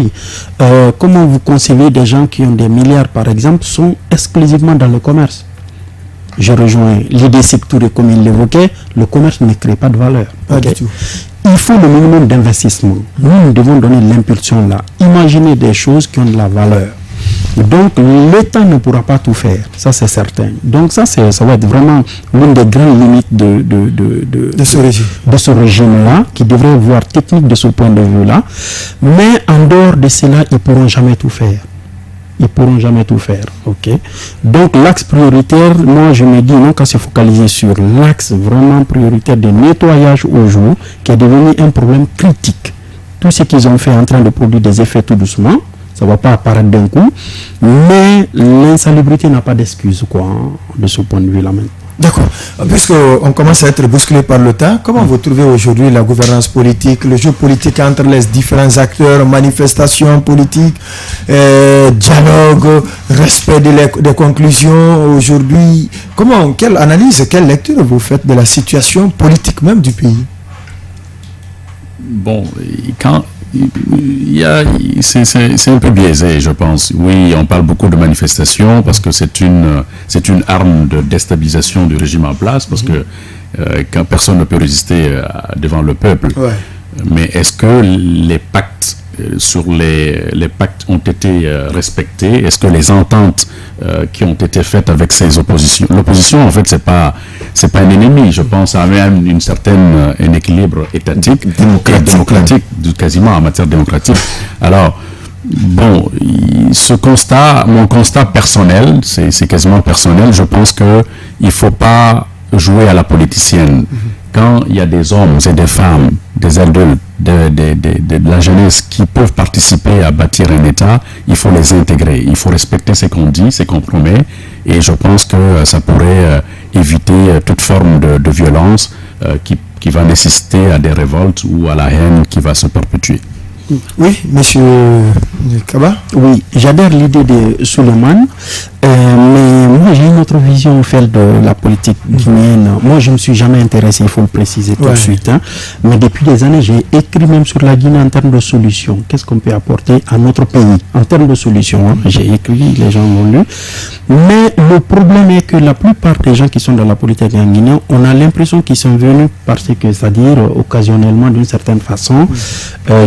Comment vous concevez des gens qui ont des milliards par exemple, sont exclusivement dans le commerce? Je rejoins l'idée Sectouré comme il l'évoquait, le commerce ne crée pas de valeur. Pas du tout. Il faut le minimum d'investissement. Nous devons donner l'impulsion là. Imaginez des choses qui ont de la valeur. Donc l'État ne pourra pas tout faire, ça c'est certain. Donc ça va être vraiment l'une des grandes limites de ce régime-là, qui devrait voir technique de ce point de vue-là. Mais en dehors de cela, ils ne pourront jamais tout faire. Ils ne pourront jamais tout faire. Ok. Donc l'axe prioritaire, moi je me dis non qu'à se focaliser sur l'axe vraiment prioritaire de nettoyage au jour, qui est devenu un problème critique. Tout ce qu'ils ont fait est en train de produire des effets tout doucement. Ça ne va pas apparaître d'un coup, mais l'insalubrité n'a pas d'excuse de ce point de vue-là maintenant. D'accord. Puisqu'on commence à être bousculé par le temps, comment vous trouvez aujourd'hui la gouvernance politique, le jeu politique entre les différents acteurs, manifestations politiques, dialogue, respect des conclusions aujourd'hui? Quelle analyse, quelle lecture vous faites de la situation politique même du pays? Bon, c'est un peu biaisé, je pense. Oui, on parle beaucoup de manifestations parce que c'est une arme de déstabilisation du régime en place, parce que quand personne ne peut résister devant le peuple. Ouais. Mais est-ce que les pactes les pactes ont été respectés? Est-ce que les ententes qui ont été faites avec ces oppositions, l'opposition en fait c'est pas un ennemi, je pense à même un équilibre étatique, démocratique quasiment en matière démocratique. Alors bon, mon constat personnel, c'est quasiment personnel, je pense que il faut pas jouer à la politicienne. Quand il y a des hommes et des femmes, des adultes, de la jeunesse qui peuvent participer à bâtir un État, il faut les intégrer. Il faut respecter ce qu'on dit, ce qu'on promet. Et je pense que ça pourrait éviter toute forme de violence qui va nécessiter à des révoltes ou à la haine qui va se perpétuer. Oui, monsieur Kaba. Oui, j'adhère l'idée de Souleymane, mais moi j'ai une autre vision fait de la politique guinéenne. Moi je ne me suis jamais intéressé, il faut le préciser tout de suite. Mais depuis des années, j'ai écrit même sur la Guinée en termes de solutions. Qu'est-ce qu'on peut apporter à notre pays en termes de solutions? J'ai écrit, les gens l'ont lu. Mais le problème est que la plupart des gens qui sont dans la politique en Guinée, on a l'impression qu'ils sont venus parce que, c'est-à-dire occasionnellement d'une certaine façon.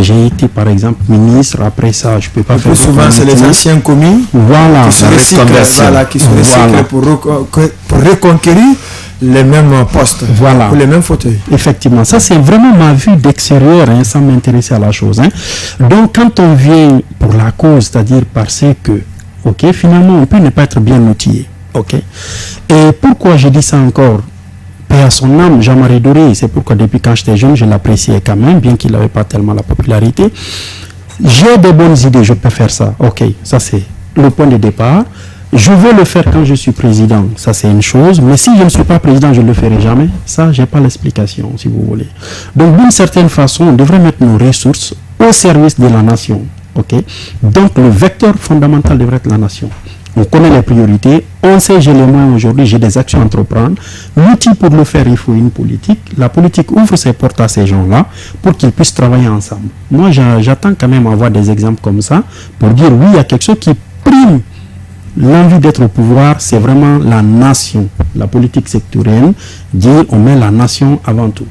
J'ai été par exemple ministre, après ça je peux pas faire. Plus souvent c'est les anciens commis qui se recyclent pour reconquérir les mêmes postes, voilà, ou les mêmes fauteuils. Effectivement, ça c'est vraiment ma vue d'extérieur, hein, sans m'intéresser à la chose. Hein. Donc quand on vient pour la cause, c'est-à-dire parce que, ok, finalement on peut ne pas être bien outillé, ok. Et pourquoi je dis ça encore? Paix à son âme, Jean-Marie Doré, c'est pourquoi depuis quand j'étais jeune, je l'appréciais quand même, bien qu'il n'avait pas tellement la popularité. J'ai des bonnes idées, je peux faire ça, ok, ça c'est le point de départ. Je veux le faire quand je suis président, ça c'est une chose, mais si je ne suis pas président, je ne le ferai jamais. Ça, je n'ai pas l'explication, si vous voulez. Donc, d'une certaine façon, on devrait mettre nos ressources au service de la nation. Okay? Donc, le vecteur fondamental devrait être la nation. On connaît les priorités, on sait j'ai les moyens aujourd'hui, j'ai des actions à entreprendre. L'outil pour le faire, il faut une politique. La politique ouvre ses portes à ces gens-là pour qu'ils puissent travailler ensemble. Moi, j'attends quand même avoir des exemples comme ça pour dire oui, il y a quelque chose qui prime l'envie d'être au pouvoir, c'est vraiment la nation, la politique sectorielle, dire on met la nation avant tout.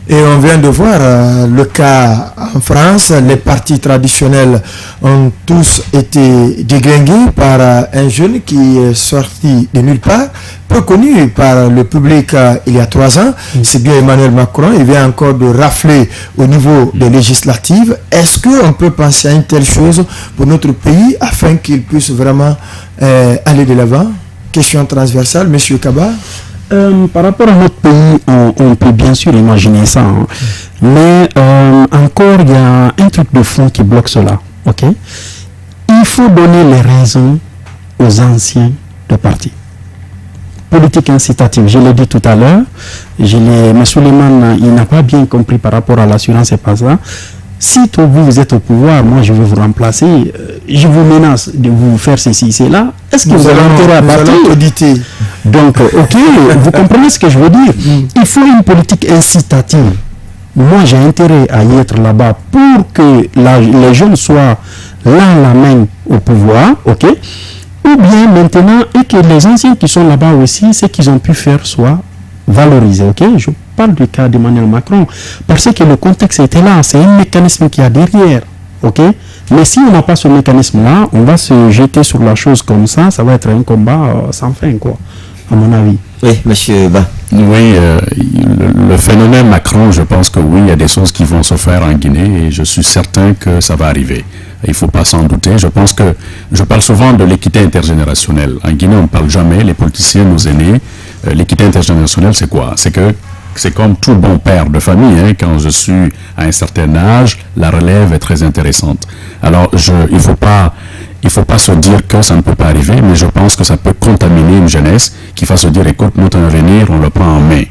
Et on vient de voir le cas en France, les partis traditionnels ont tous été déglingués par un jeune qui est sorti de nulle part, peu connu par le public il y a 3 ans. C'est bien Emmanuel Macron, il vient encore de rafler au niveau des législatives. Est-ce qu'on peut penser à une telle chose pour notre pays afin qu'il puisse vraiment aller de l'avant? Question transversale, Monsieur Kaba. Par rapport à notre pays, on peut bien sûr imaginer ça. Hein. Mais encore, il y a un truc de fond qui bloque cela. Okay? Il faut donner les raisons aux anciens de parti. Politique incitative, je l'ai dit tout à l'heure. M. Suleiman, il n'a pas bien compris par rapport à l'assurance et pas ça. Si vous êtes au pouvoir, moi je vais vous remplacer, je vous menace de vous faire ceci, cela. Est-ce que vous avez intérêt à partir? Donc, ok, vous comprenez ce que je veux dire? Il faut une politique incitative. Moi, j'ai intérêt à y être là-bas pour que les jeunes soient là, la main au pouvoir, ok? Ou bien maintenant, et que les anciens qui sont là-bas aussi, ce qu'ils ont pu faire soit valorisé, ok? Je parle du cas d'Emmanuel Macron, parce que le contexte était là, c'est un mécanisme qui a derrière, ok? Mais si on n'a pas ce mécanisme-là, on va se jeter sur la chose comme ça va être un combat sans fin, quoi, à mon avis. Oui, monsieur Ba. Oui, le phénomène Macron, je pense que oui, il y a des choses qui vont se faire en Guinée et je suis certain que ça va arriver. Il ne faut pas s'en douter. Je pense que je parle souvent de l'équité intergénérationnelle. En Guinée, on ne parle jamais, les politiciens, nos aînés. L'équité intergénérationnelle, c'est quoi? C'est que c'est comme tout bon père de famille. Hein, quand je suis à un certain âge, la relève est très intéressante. Alors, il faut pas se dire que ça ne peut pas arriver, mais je pense que ça peut contaminer une jeunesse qui va se dire, écoute, notre avenir, on le prend en main.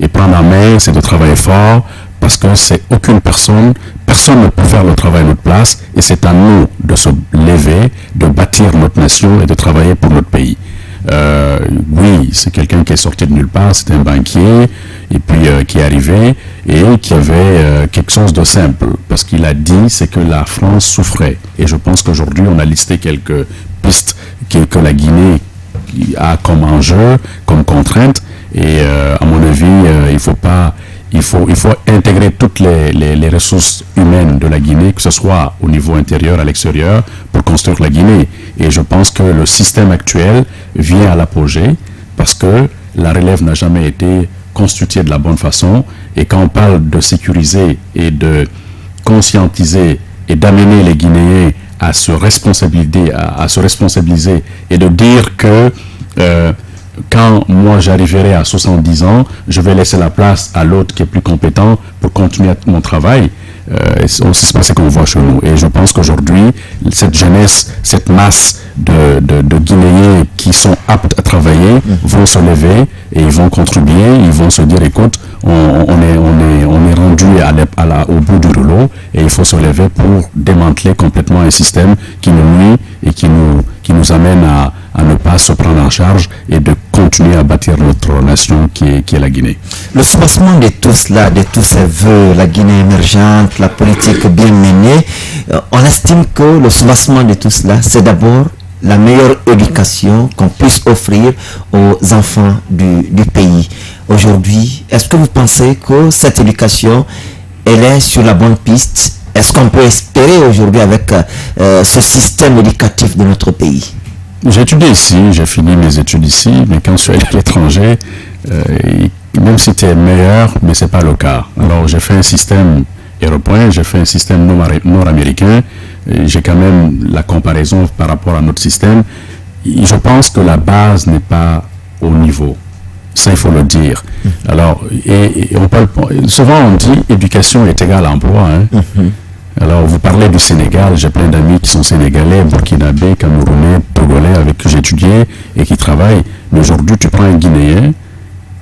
Et prendre en main, c'est de travailler fort, parce que c'est aucune personne ne peut faire le travail à notre place, et c'est à nous de se lever, de bâtir notre nation et de travailler pour notre pays. Oui, c'est quelqu'un qui est sorti de nulle part, c'est un banquier, et puis qui est arrivé, et qui avait quelque chose de simple, parce qu'il a dit, c'est que la France souffrait. Et je pense qu'aujourd'hui, on a listé quelques pistes que la Guinée a comme enjeu, comme contrainte, et à mon avis, il faut intégrer toutes les ressources humaines de la Guinée, que ce soit au niveau intérieur, à l'extérieur, pour construire la Guinée. Et je pense que le système actuel vient à l'apogée parce que la relève n'a jamais été constituée de la bonne façon. Et quand on parle de sécuriser et de conscientiser et d'amener les Guinéens à se responsabiliser et de dire que quand moi j'arriverai à 70 ans, je vais laisser la place à l'autre qui est plus compétent pour continuer mon travail. C'est pas ce qu'on voit chez nous. Et je pense qu'aujourd'hui, cette jeunesse, cette masse de Guinéens qui sont aptes à travailler vont se lever et ils vont contribuer, ils vont se dire, écoute, on est rendu au bout du rouleau et il faut se lever pour démanteler complètement un système qui nous nuit et qui nous amène à ne pas se prendre en charge et de continuer à bâtir notre nation qui est la Guinée. Le soubassement de tout cela, de tous ces vœux, la Guinée émergente, la politique bien menée, on estime que le soubassement de tout cela, c'est d'abord la meilleure éducation qu'on puisse offrir aux enfants du pays. Aujourd'hui, est-ce que vous pensez que cette éducation, elle est sur la bonne piste? Est-ce qu'on peut espérer aujourd'hui avec ce système éducatif de notre pays? J'ai étudié ici, j'ai fini mes études ici, mais quand je suis allé à l'étranger, même si tu es meilleur, mais ce n'est pas le cas. Alors j'ai fait un système européen, j'ai fait un système nord-américain, j'ai quand même la comparaison par rapport à notre système. Je pense que la base n'est pas au niveau. Ça, il faut le dire. Alors, et on parle, souvent on dit éducation est égale à emploi. Hein. Alors, vous parlez du Sénégal, j'ai plein d'amis qui sont sénégalais, burkinabés, camerounais, togolais avec qui j'ai étudié et qui travaillent. Mais aujourd'hui, tu prends un Guinéen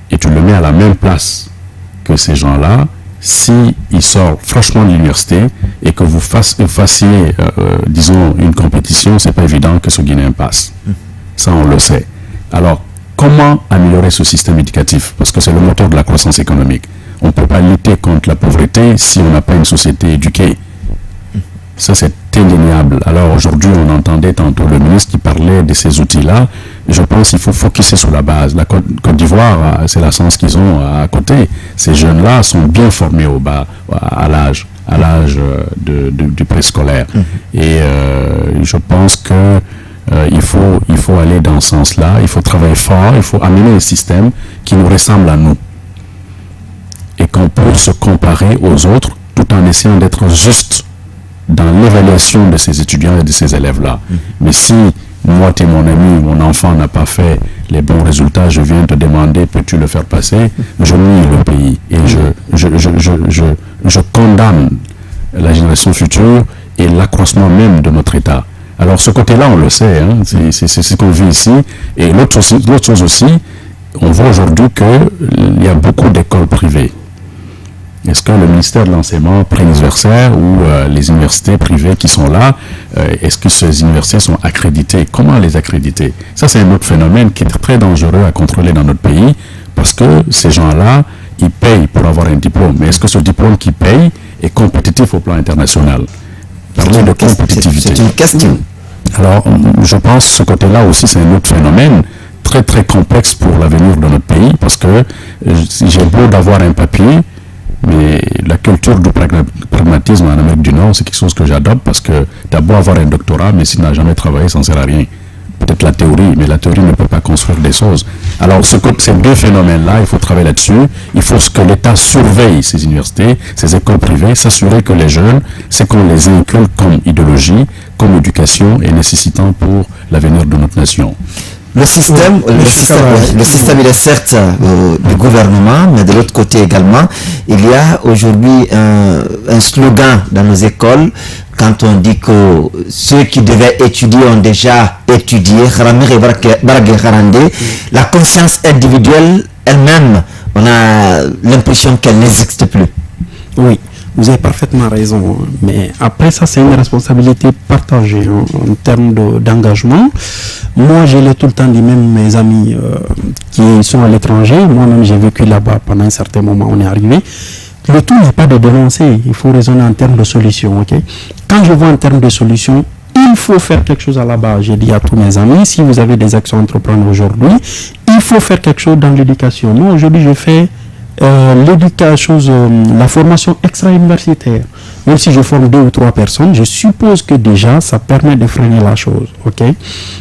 et tu le mets à la même place que ces gens-là. Si il sort franchement de l'université et que vous fassiez, disons, une compétition, c'est pas évident que ce Guinéen passe. Ça, on le sait. Alors, comment améliorer ce système éducatif? Parce que c'est le moteur de la croissance économique. On ne peut pas lutter contre la pauvreté si on n'a pas une société éduquée. Ça, c'est indéniable. Alors aujourd'hui, on entendait tantôt le ministre qui parlait de ces outils-là. Je pense qu'il faut focuser sur la base. La Côte d'Ivoire, c'est la chance qu'ils ont à côté. Ces jeunes-là sont bien formés au bas, à l'âge du préscolaire. Et je pense que il faut aller dans ce sens-là. Il faut travailler fort. Il faut amener un système qui nous ressemble à nous et qu'on peut se comparer aux autres tout en essayant d'être juste dans l'évaluation de ces étudiants et de ces élèves-là. Mais si moi, tu es mon ami, mon enfant n'a pas fait les bons résultats, je viens te demander, peux-tu le faire passer? Je nie le pays et je condamne la génération future et l'accroissement même de notre État. Alors ce côté-là, on le sait, hein, c'est ce qu'on vit ici. Et l'autre chose aussi, on voit aujourd'hui qu'il y a beaucoup d'écoles privées. Est-ce que le ministère de l'enseignement préuniversitaire ou les universités privées qui sont là, est-ce que ces universités sont accréditées? Comment les accréditer? Ça, c'est un autre phénomène qui est très dangereux à contrôler dans notre pays parce que ces gens-là, ils payent pour avoir un diplôme. Mais est-ce que ce diplôme qu'ils payent est compétitif au plan international? Parler de compétitivité. C'est une question. Alors, je pense que ce côté-là aussi, c'est un autre phénomène très, très complexe pour l'avenir de notre pays parce que j'ai beau d'avoir un papier, mais la culture du pragmatisme en Amérique du Nord, c'est quelque chose que j'adopte parce que tu as beau avoir un doctorat, mais si tu n'as jamais travaillé, ça ne sert à rien. Peut-être la théorie, mais la théorie ne peut pas construire des choses. Alors, ces deux phénomènes-là, il faut travailler là-dessus. Il faut que l'État surveille ces universités, ces écoles privées, s'assurer que les jeunes, c'est qu'on les inculque comme idéologie, comme éducation et nécessitant pour l'avenir de notre nation. Le système, il est certes du gouvernement, mais de l'autre côté également, il y a aujourd'hui un slogan dans nos écoles quand on dit que ceux qui devaient étudier ont déjà étudié. La conscience individuelle elle-même, on a l'impression qu'elle n'existe plus. Oui. Vous avez parfaitement raison, mais après ça, c'est une responsabilité partagée en termes d'engagement. Moi, je l'ai tout le temps dit, même mes amis qui sont à l'étranger, moi-même j'ai vécu là-bas pendant un certain moment, on est arrivé. Le tout n'est pas de dénoncer, il faut raisonner en termes de solutions. Okay? Quand je vois en termes de solutions, il faut faire quelque chose à la base. J'ai dit à tous mes amis, si vous avez des actions à entreprendre aujourd'hui, il faut faire quelque chose dans l'éducation. Moi, aujourd'hui, je fais l'éducation, la formation extra-universitaire. Même si je forme 2 ou 3 personnes, je suppose que déjà ça permet de freiner la chose. Okay?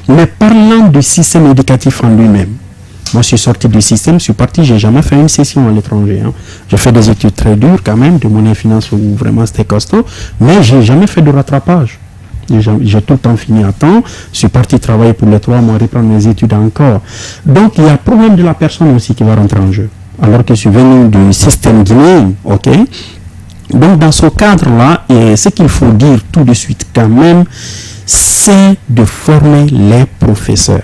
Mais parlant du système éducatif en lui-même, moi je suis sorti du système, je suis parti, j'ai jamais fait une session à l'étranger. Hein. J'ai fait des études très dures quand même, de monnaie finance où vraiment c'était costaud, mais j'ai jamais fait de rattrapage. J'ai tout le temps fini à temps, je suis parti travailler pour les 3 mois, reprendre mes études encore. Donc il y a le problème de la personne aussi qui va rentrer en jeu. Alors que je suis venu du système guinéen, ok? Donc dans ce cadre-là, et ce qu'il faut dire tout de suite quand même, c'est de former les professeurs.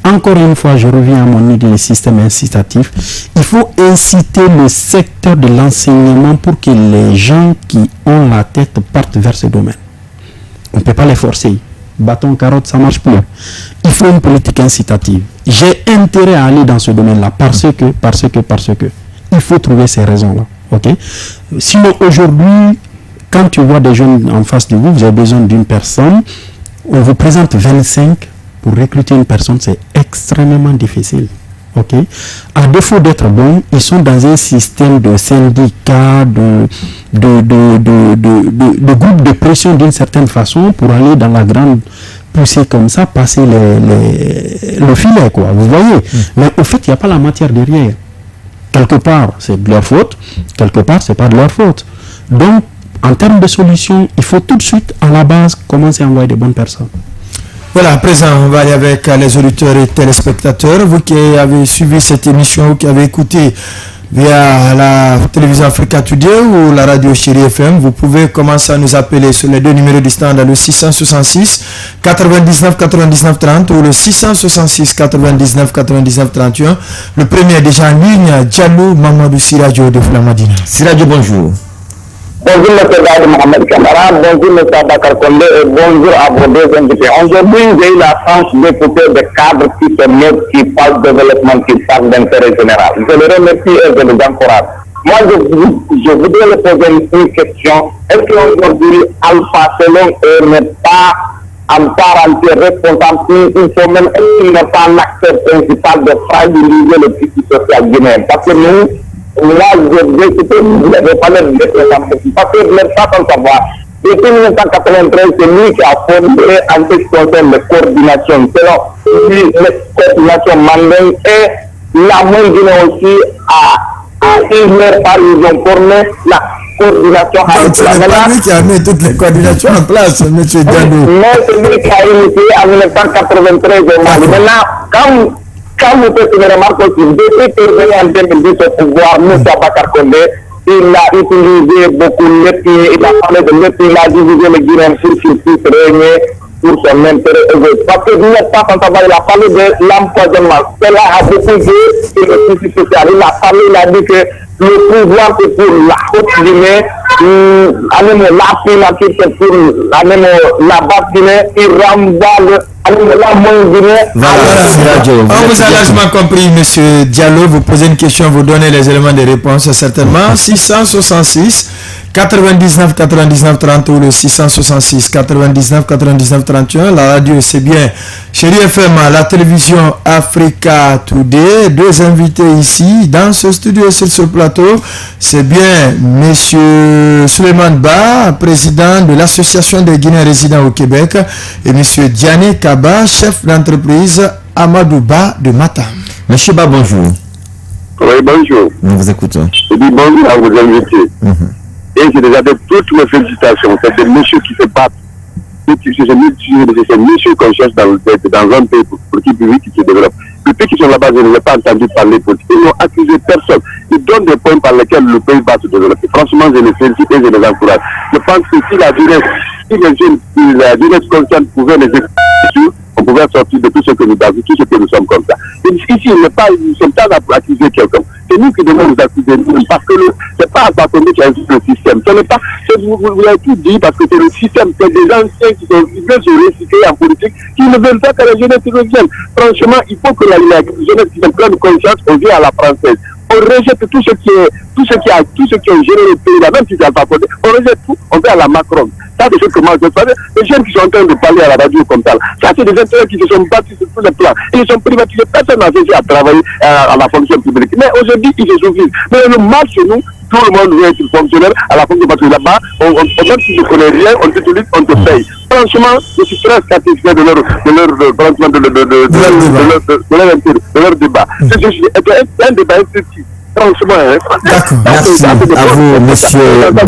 Encore une fois, je reviens à mon idée du système incitatif. Il faut inciter le secteur de l'enseignement pour que les gens qui ont la tête partent vers ce domaine. On ne peut pas les forcer. Bâton, carotte, ça ne marche plus. Il faut une politique incitative. J'ai intérêt à aller dans ce domaine-là parce que. Il faut trouver ces raisons-là. Okay? Sinon, aujourd'hui, quand tu vois des jeunes en face de vous, vous avez besoin d'une personne, on vous présente 25, pour recruter une personne, c'est extrêmement difficile. Okay? À défaut d'être bons, ils sont dans un système de syndicats, de groupes de pression d'une certaine façon pour aller dans la grande poussée comme ça, passer le filet, quoi. Vous voyez? Mais au fait, il n'y a pas la matière derrière. quelque part, c'est de leur faute, quelque part, c'est pas de leur faute. Donc, en termes de solutions, il faut tout de suite, à la base, commencer à envoyer des bonnes personnes. Voilà, à présent, on va aller avec les auditeurs et téléspectateurs. Vous qui avez suivi cette émission, qui avez écouté via la télévision Africa Today ou la radio Chérie FM, vous pouvez commencer à nous appeler sur les deux numéros du stand, le 666 99 99 30 ou le 666 99 99 31. Le premier est déjà en ligne, Diallo Mamadou Siradio de Flamadina. Siradio, bonjour. Bonjour M. Gadi Mohamed Kamara, bonjour M. Abakar Kondé et bonjour à vos deux invités. Aujourd'hui, j'ai eu la chance d'écouter des cadres qui se mettent, qui parlent de développement, qui parlent d'intérêt général. Je les remercie et je les encourage. Moi, je voudrais leur poser une question. Est-ce qu'aujourd'hui, Alpha Selon n'est pas en part entière responsable, il faut même, est-ce qu'il n'est pas l'acteur principal de fragiliser le tissu social guinéen? Parce que nous, là, je vais parler de l'État, parce que l'État, sans savoir, depuis 1993, c'est lui qui a fondé en ce qui concerne les coordinations. Selon lui, les coordinations mandingues et la moindre Guinée aussi a une part, ils ont formé la coordination. Donc, ce n'est pas lui qui a mis toutes les coordinations en place, M. Diallo. Mais c'est lui qui a initié en 1993 au Mali. Maintenant, quand vous faites une remarque aussi, depuis qu'il est venu en 2010 au pouvoir, M. Abakar Kondé, il a utilisé beaucoup l'EPI, il a parlé de l'EPI, il a divisé les Guinéens pour qu'ils puissent régner pour son intérêt égoïste. Parce que vous n'êtes pas sans savoir, il a parlé de l'empoisonnement. Cela a beaucoup dit sur le tissu social. Il a parlé, il a dit que le pouvoir c'est pour la haute Guinée, la primature c'est pour la basse Guinée, il renvoie la moindre Guinée. On vous a largement compris, M. Diallo. Vous posez une question, vous donnez les éléments de réponse certainement. 666 99 99 30 ou le 666 99 99 31. La radio c'est bien Chérie FM, la télévision Africa Today. Deux invités ici dans ce studio sur ce plateau. C'est bien M. Suleiman Ba, président de l'association des Guinéens résidents au Québec, et M. Diané Kaba, chef d'entreprise Amadou Ba de Matam. Monsieur Ba, bonjour. Oui, bonjour. Nous vous écoutons. Je dis bonjour à vos invités. Et j'ai déjà fait toutes mes félicitations. C'est des messieurs qui se battent. C'est ces messieurs qu'on cherche dans un pays pour qui se développe. Depuis qu'ils sont là-bas, je ne les ai pas entendu parler politique. Ils n'ont accusé personne. Ils donnent des points par lesquels le pays va se développer. Franchement, je les félicite et je les encourage. Je pense que si la jeunesse consciente pouvait les écouter, on pouvait sortir de tout ce que nous avons, tout ce que nous sommes comme ça. Et ici, ils ne sont pas là pour accuser quelqu'un. C'est nous qui devons nous accuser, parce que ce n'est pas Alpha Condé qui a insulté le système. Ce n'est pas, vous l'avez tout dit, parce que c'est le système, c'est des anciens qui veulent se recycler en politique, qui ne veulent pas que la jeunesse revienne. Franchement, il faut que la jeunesse qui se prenne conscience, on vient à la française. On rejette tout ce qui est géré le pays là, même si c'est Alpha Condé, on rejette tout, on va à la Macron. Ça, des choses que moi je fais. Les jeunes qui sont en train de parler à la radio comme ça, ça c'est des intérêts qui se sont battus sur tous les plans. Ils sont privatisés, personne n'a cessé à travailler à la fonction publique. Mais aujourd'hui, ils se souffrent. Mais le mal chez nous, tout le monde veut être fonctionnaire à la fonction parce que là-bas, même si tu ne connais rien, on t'utilise, on te paye. Franchement, je suis très satisfait de leur débat. C'est un débat instructif. Franchement, d'accord, merci à vous, monsieur Ba.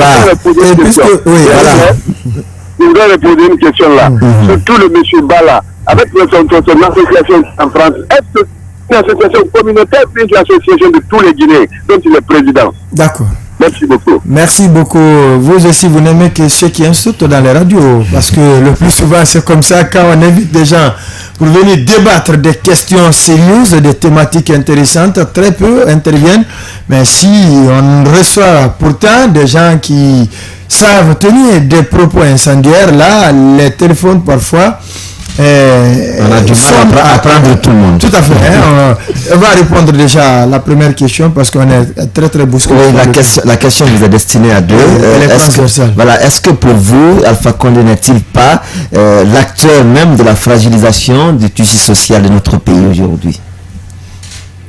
Je voudrais poser une question là. Surtout le monsieur Ba là, avec son association en France, est-ce que c'est une association communautaire ou une association de tous les Guinéens dont il est président? D'accord. Merci beaucoup. Merci beaucoup. Vous aussi, vous n'aimez que ceux qui insultent dans les radios. Parce que le plus souvent, c'est comme ça, quand on invite des gens pour venir débattre des questions sérieuses, des thématiques intéressantes, très peu interviennent. Mais si on reçoit pourtant des gens qui savent tenir des propos incendiaires, là, les téléphones parfois... on a du mal à prendre tout le monde. Tout à fait. On va répondre déjà à la première question parce qu'on est très très bousculé. Oui, la question vous est destinée à deux. Est-ce que pour vous, Alpha Condé n'est-il pas l'acteur même de la fragilisation du tissu social de notre pays aujourd'hui?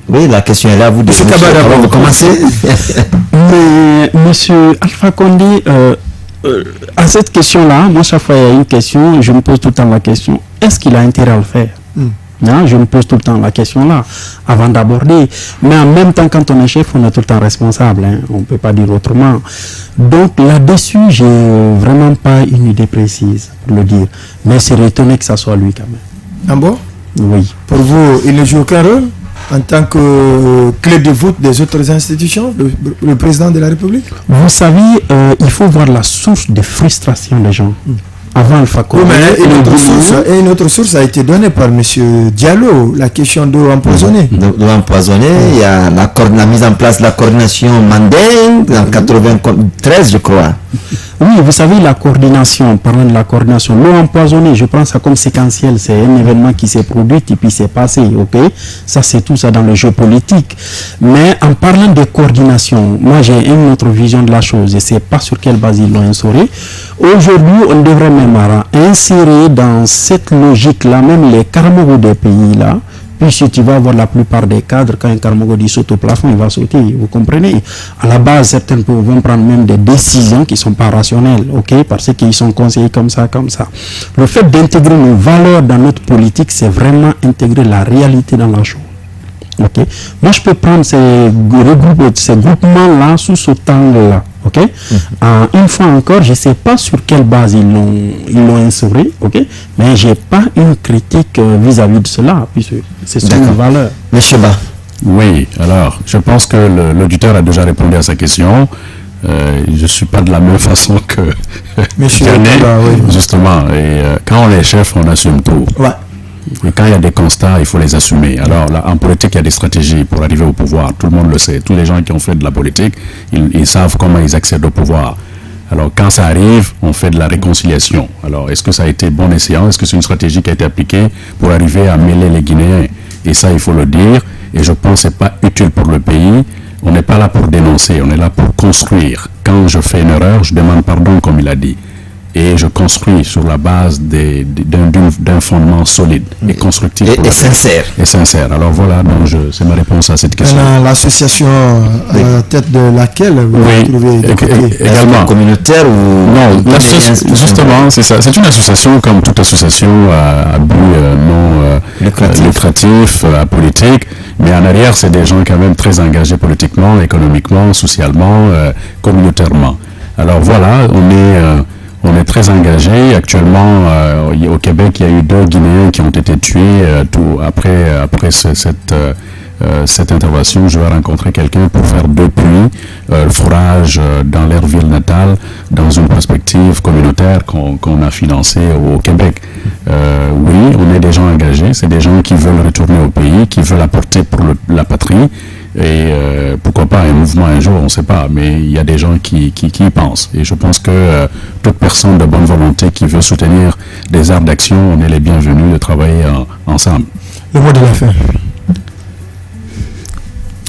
Oui, la question est là, vous devez vous commencer. Mais monsieur Alpha Condé, à cette question-là, moi chaque fois il y a une question, je me pose tout le temps la question, est-ce qu'il a intérêt à le faire? Hein, je me pose tout le temps la question là, avant d'aborder. Mais en même temps, quand on est chef, on est tout le temps responsable. Hein, on ne peut pas dire autrement. Donc là-dessus, j'ai vraiment pas une idée précise pour le dire. Mais c'est étonné que ça soit lui quand même. Ah bon? Oui. Pour vous, il ne joue aucun rôle en tant que clé de voûte des autres institutions, le président de la République? Vous savez, il faut voir la source de frustration des gens. Avant Alpha Condé, une autre source a été donnée par M. Diallo, la question d'eau empoisonnée. D'eau empoisonnée, il y a la mise en place de la coordination Mandeng en 1993, je crois. Oui, vous savez, la coordination, parlant de la coordination, l'eau empoisonnée, je prends ça comme séquentiel, c'est un événement qui s'est produit et puis c'est passé, ok? Ça, c'est tout ça dans le jeu politique. Mais en parlant de coordination, moi j'ai une autre vision de la chose, et c'est pas sur quelle base ils l'ont instauré. Aujourd'hui, on devrait même insérer dans cette logique-là, même les carmogos des pays-là, puisque tu vas voir la plupart des cadres, quand un carmogo dit saute au plafond, il va sauter, vous comprenez? À la base, certains vont prendre même des décisions qui ne sont pas rationnelles, ok? Parce qu'ils sont conseillés comme ça, comme ça. Le fait d'intégrer nos valeurs dans notre politique, c'est vraiment intégrer la réalité dans la chose. Okay. Moi, je peux prendre ces groupements-là sous ce angle-là. Okay? Une fois encore, je ne sais pas sur quelle base ils l'ont instauré, okay? Mais je n'ai pas une critique vis-à-vis de cela, puisque c'est sur une valeur. Monsieur Ba. Oui, alors, je pense que l'auditeur a déjà répondu à sa question. Je ne suis pas de la même façon que Monsieur oui. Justement. Et quand on est chef, on assume tout. Ouais. Et quand il y a des constats, il faut les assumer. Alors là, en politique, il y a des stratégies pour arriver au pouvoir. Tout le monde le sait. Tous les gens qui ont fait de la politique, ils savent comment ils accèdent au pouvoir. Alors quand ça arrive, on fait de la réconciliation. Alors est-ce que ça a été bon escient? Est-ce que c'est une stratégie qui a été appliquée pour arriver à mêler les Guinéens? Et ça, il faut le dire. Et je pense que ce n'est pas utile pour le pays. On n'est pas là pour dénoncer, on est là pour construire. Quand je fais une erreur, je demande pardon, comme il a dit. Et je construis sur la base d'un fondement solide et constructif. Et sincère. Et sincère. Alors voilà, c'est ma réponse à cette question. L'association à la tête de laquelle vous trouvez également communautaire ou non, justement, c'est ça. C'est une association comme toute association à but non lucratif, politique. Mais en arrière, c'est des gens quand même très engagés politiquement, économiquement, socialement, communautairement. Alors voilà, on est très engagé. Actuellement, au Québec, il y a eu 2 Guinéens qui ont été tués. Après cette intervention, je vais rencontrer quelqu'un pour faire depuis le forage dans leur ville natale, dans une perspective communautaire qu'on a financée au Québec. Oui, on est des gens engagés. C'est des gens qui veulent retourner au pays, qui veulent apporter pour la patrie. Et pourquoi pas un mouvement un jour, on ne sait pas, mais il y a des gens qui y pensent. Et je pense que toute personne de bonne volonté qui veut soutenir des arts d'action, on est les bienvenus de travailler ensemble. Le mot de la fin.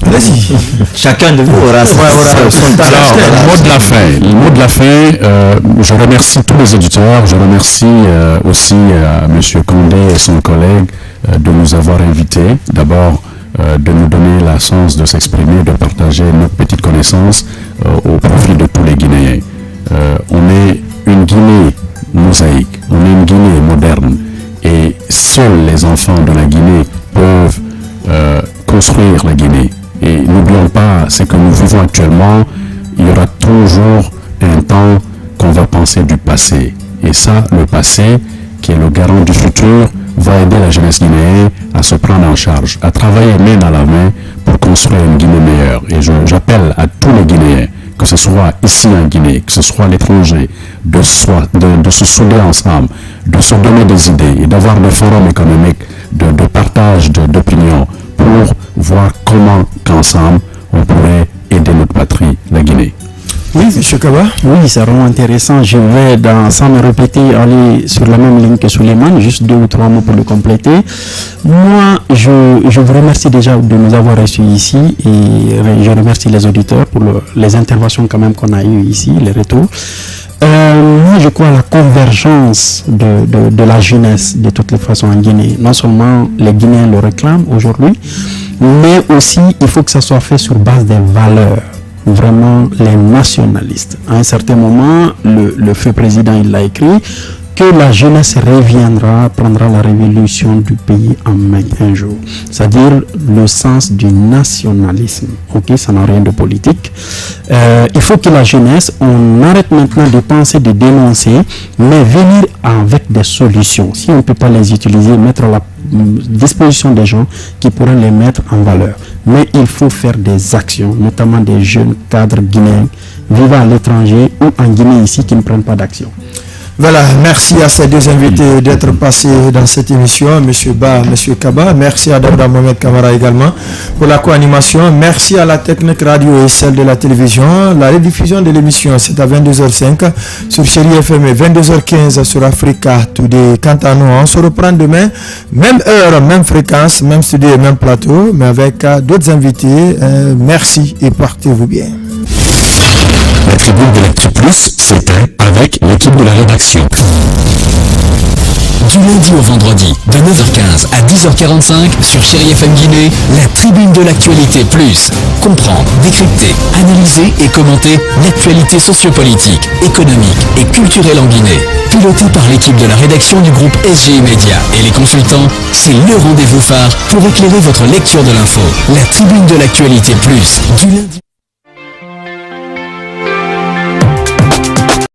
Vas-y. Chacun de vous aura son Alors, le mot de la fin, je remercie tous les auditeurs, je remercie aussi M. Condé et son collègue de nous avoir invités. D'abord, de nous donner la chance de s'exprimer, de partager notre petite connaissance au profit de tous les Guinéens. On est une Guinée mosaïque, on est une Guinée moderne et seuls les enfants de la Guinée peuvent construire la Guinée. Et n'oublions pas, ce que nous vivons actuellement, il y aura toujours un temps qu'on va penser du passé. Et ça, le passé, qui est le garant du futur, va aider la jeunesse guinéenne à se prendre en charge, à travailler main dans la main pour construire une Guinée meilleure. Et j'appelle à tous les Guinéens, que ce soit ici en Guinée, que ce soit à l'étranger, de se souder ensemble, de se donner des idées et d'avoir des forums économiques de partage d'opinions pour voir comment qu'ensemble on pourrait aider notre patrie, la Guinée. Oui, M. Kaba. Oui, c'est vraiment intéressant. Je vais, sans me répéter, aller sur la même ligne que Suleiman, juste 2 ou 3 mots pour le compléter. Moi, je vous remercie déjà de nous avoir reçus ici et je remercie les auditeurs pour les interventions quand même qu'on a eues ici, les retours. Moi, je crois à la convergence de la jeunesse de toutes les façons en Guinée. Non seulement les Guinéens le réclament aujourd'hui, mais aussi il faut que ça soit fait sur base des valeurs. Vraiment les nationalistes. À un certain moment, le feu président, il l'a écrit, que la jeunesse reviendra, prendra la révolution du pays en main un jour. C'est-à-dire le sens du nationalisme. Ok, ça n'a rien de politique. Il faut que la jeunesse, on arrête maintenant de penser, de dénoncer, mais venir avec des solutions. Si on ne peut pas les utiliser, mettre à la disposition des gens qui pourraient les mettre en valeur. Mais il faut faire des actions, notamment des jeunes cadres guinéens vivant à l'étranger ou en Guinée ici qui ne prennent pas d'action. Voilà, merci à ces deux invités d'être passés dans cette émission, M. Ba, M. Kaba. Merci à Daouda Mohamed Kamara également pour la co-animation. Merci à la technique radio et celle de la télévision. La rediffusion de l'émission, c'est à 22h05 sur Chérie FM et 22h15 sur Africa Today. Quant à nous, on se reprend demain, même heure, même fréquence, même studio et même plateau, mais avec d'autres invités. Merci et portez-vous bien. La tribune de l'Actu Plus, c'était avec l'équipe de la rédaction. Du lundi au vendredi, de 9h15 à 10h45 sur Chérie FM Guinée, la tribune de l'actualité plus. Comprendre, décrypter, analyser et commenter l'actualité sociopolitique, économique et culturelle en Guinée. Piloté par l'équipe de la rédaction du groupe SGI Média et les consultants, c'est le rendez-vous phare pour éclairer votre lecture de l'info. La tribune de l'actualité plus, du lundi.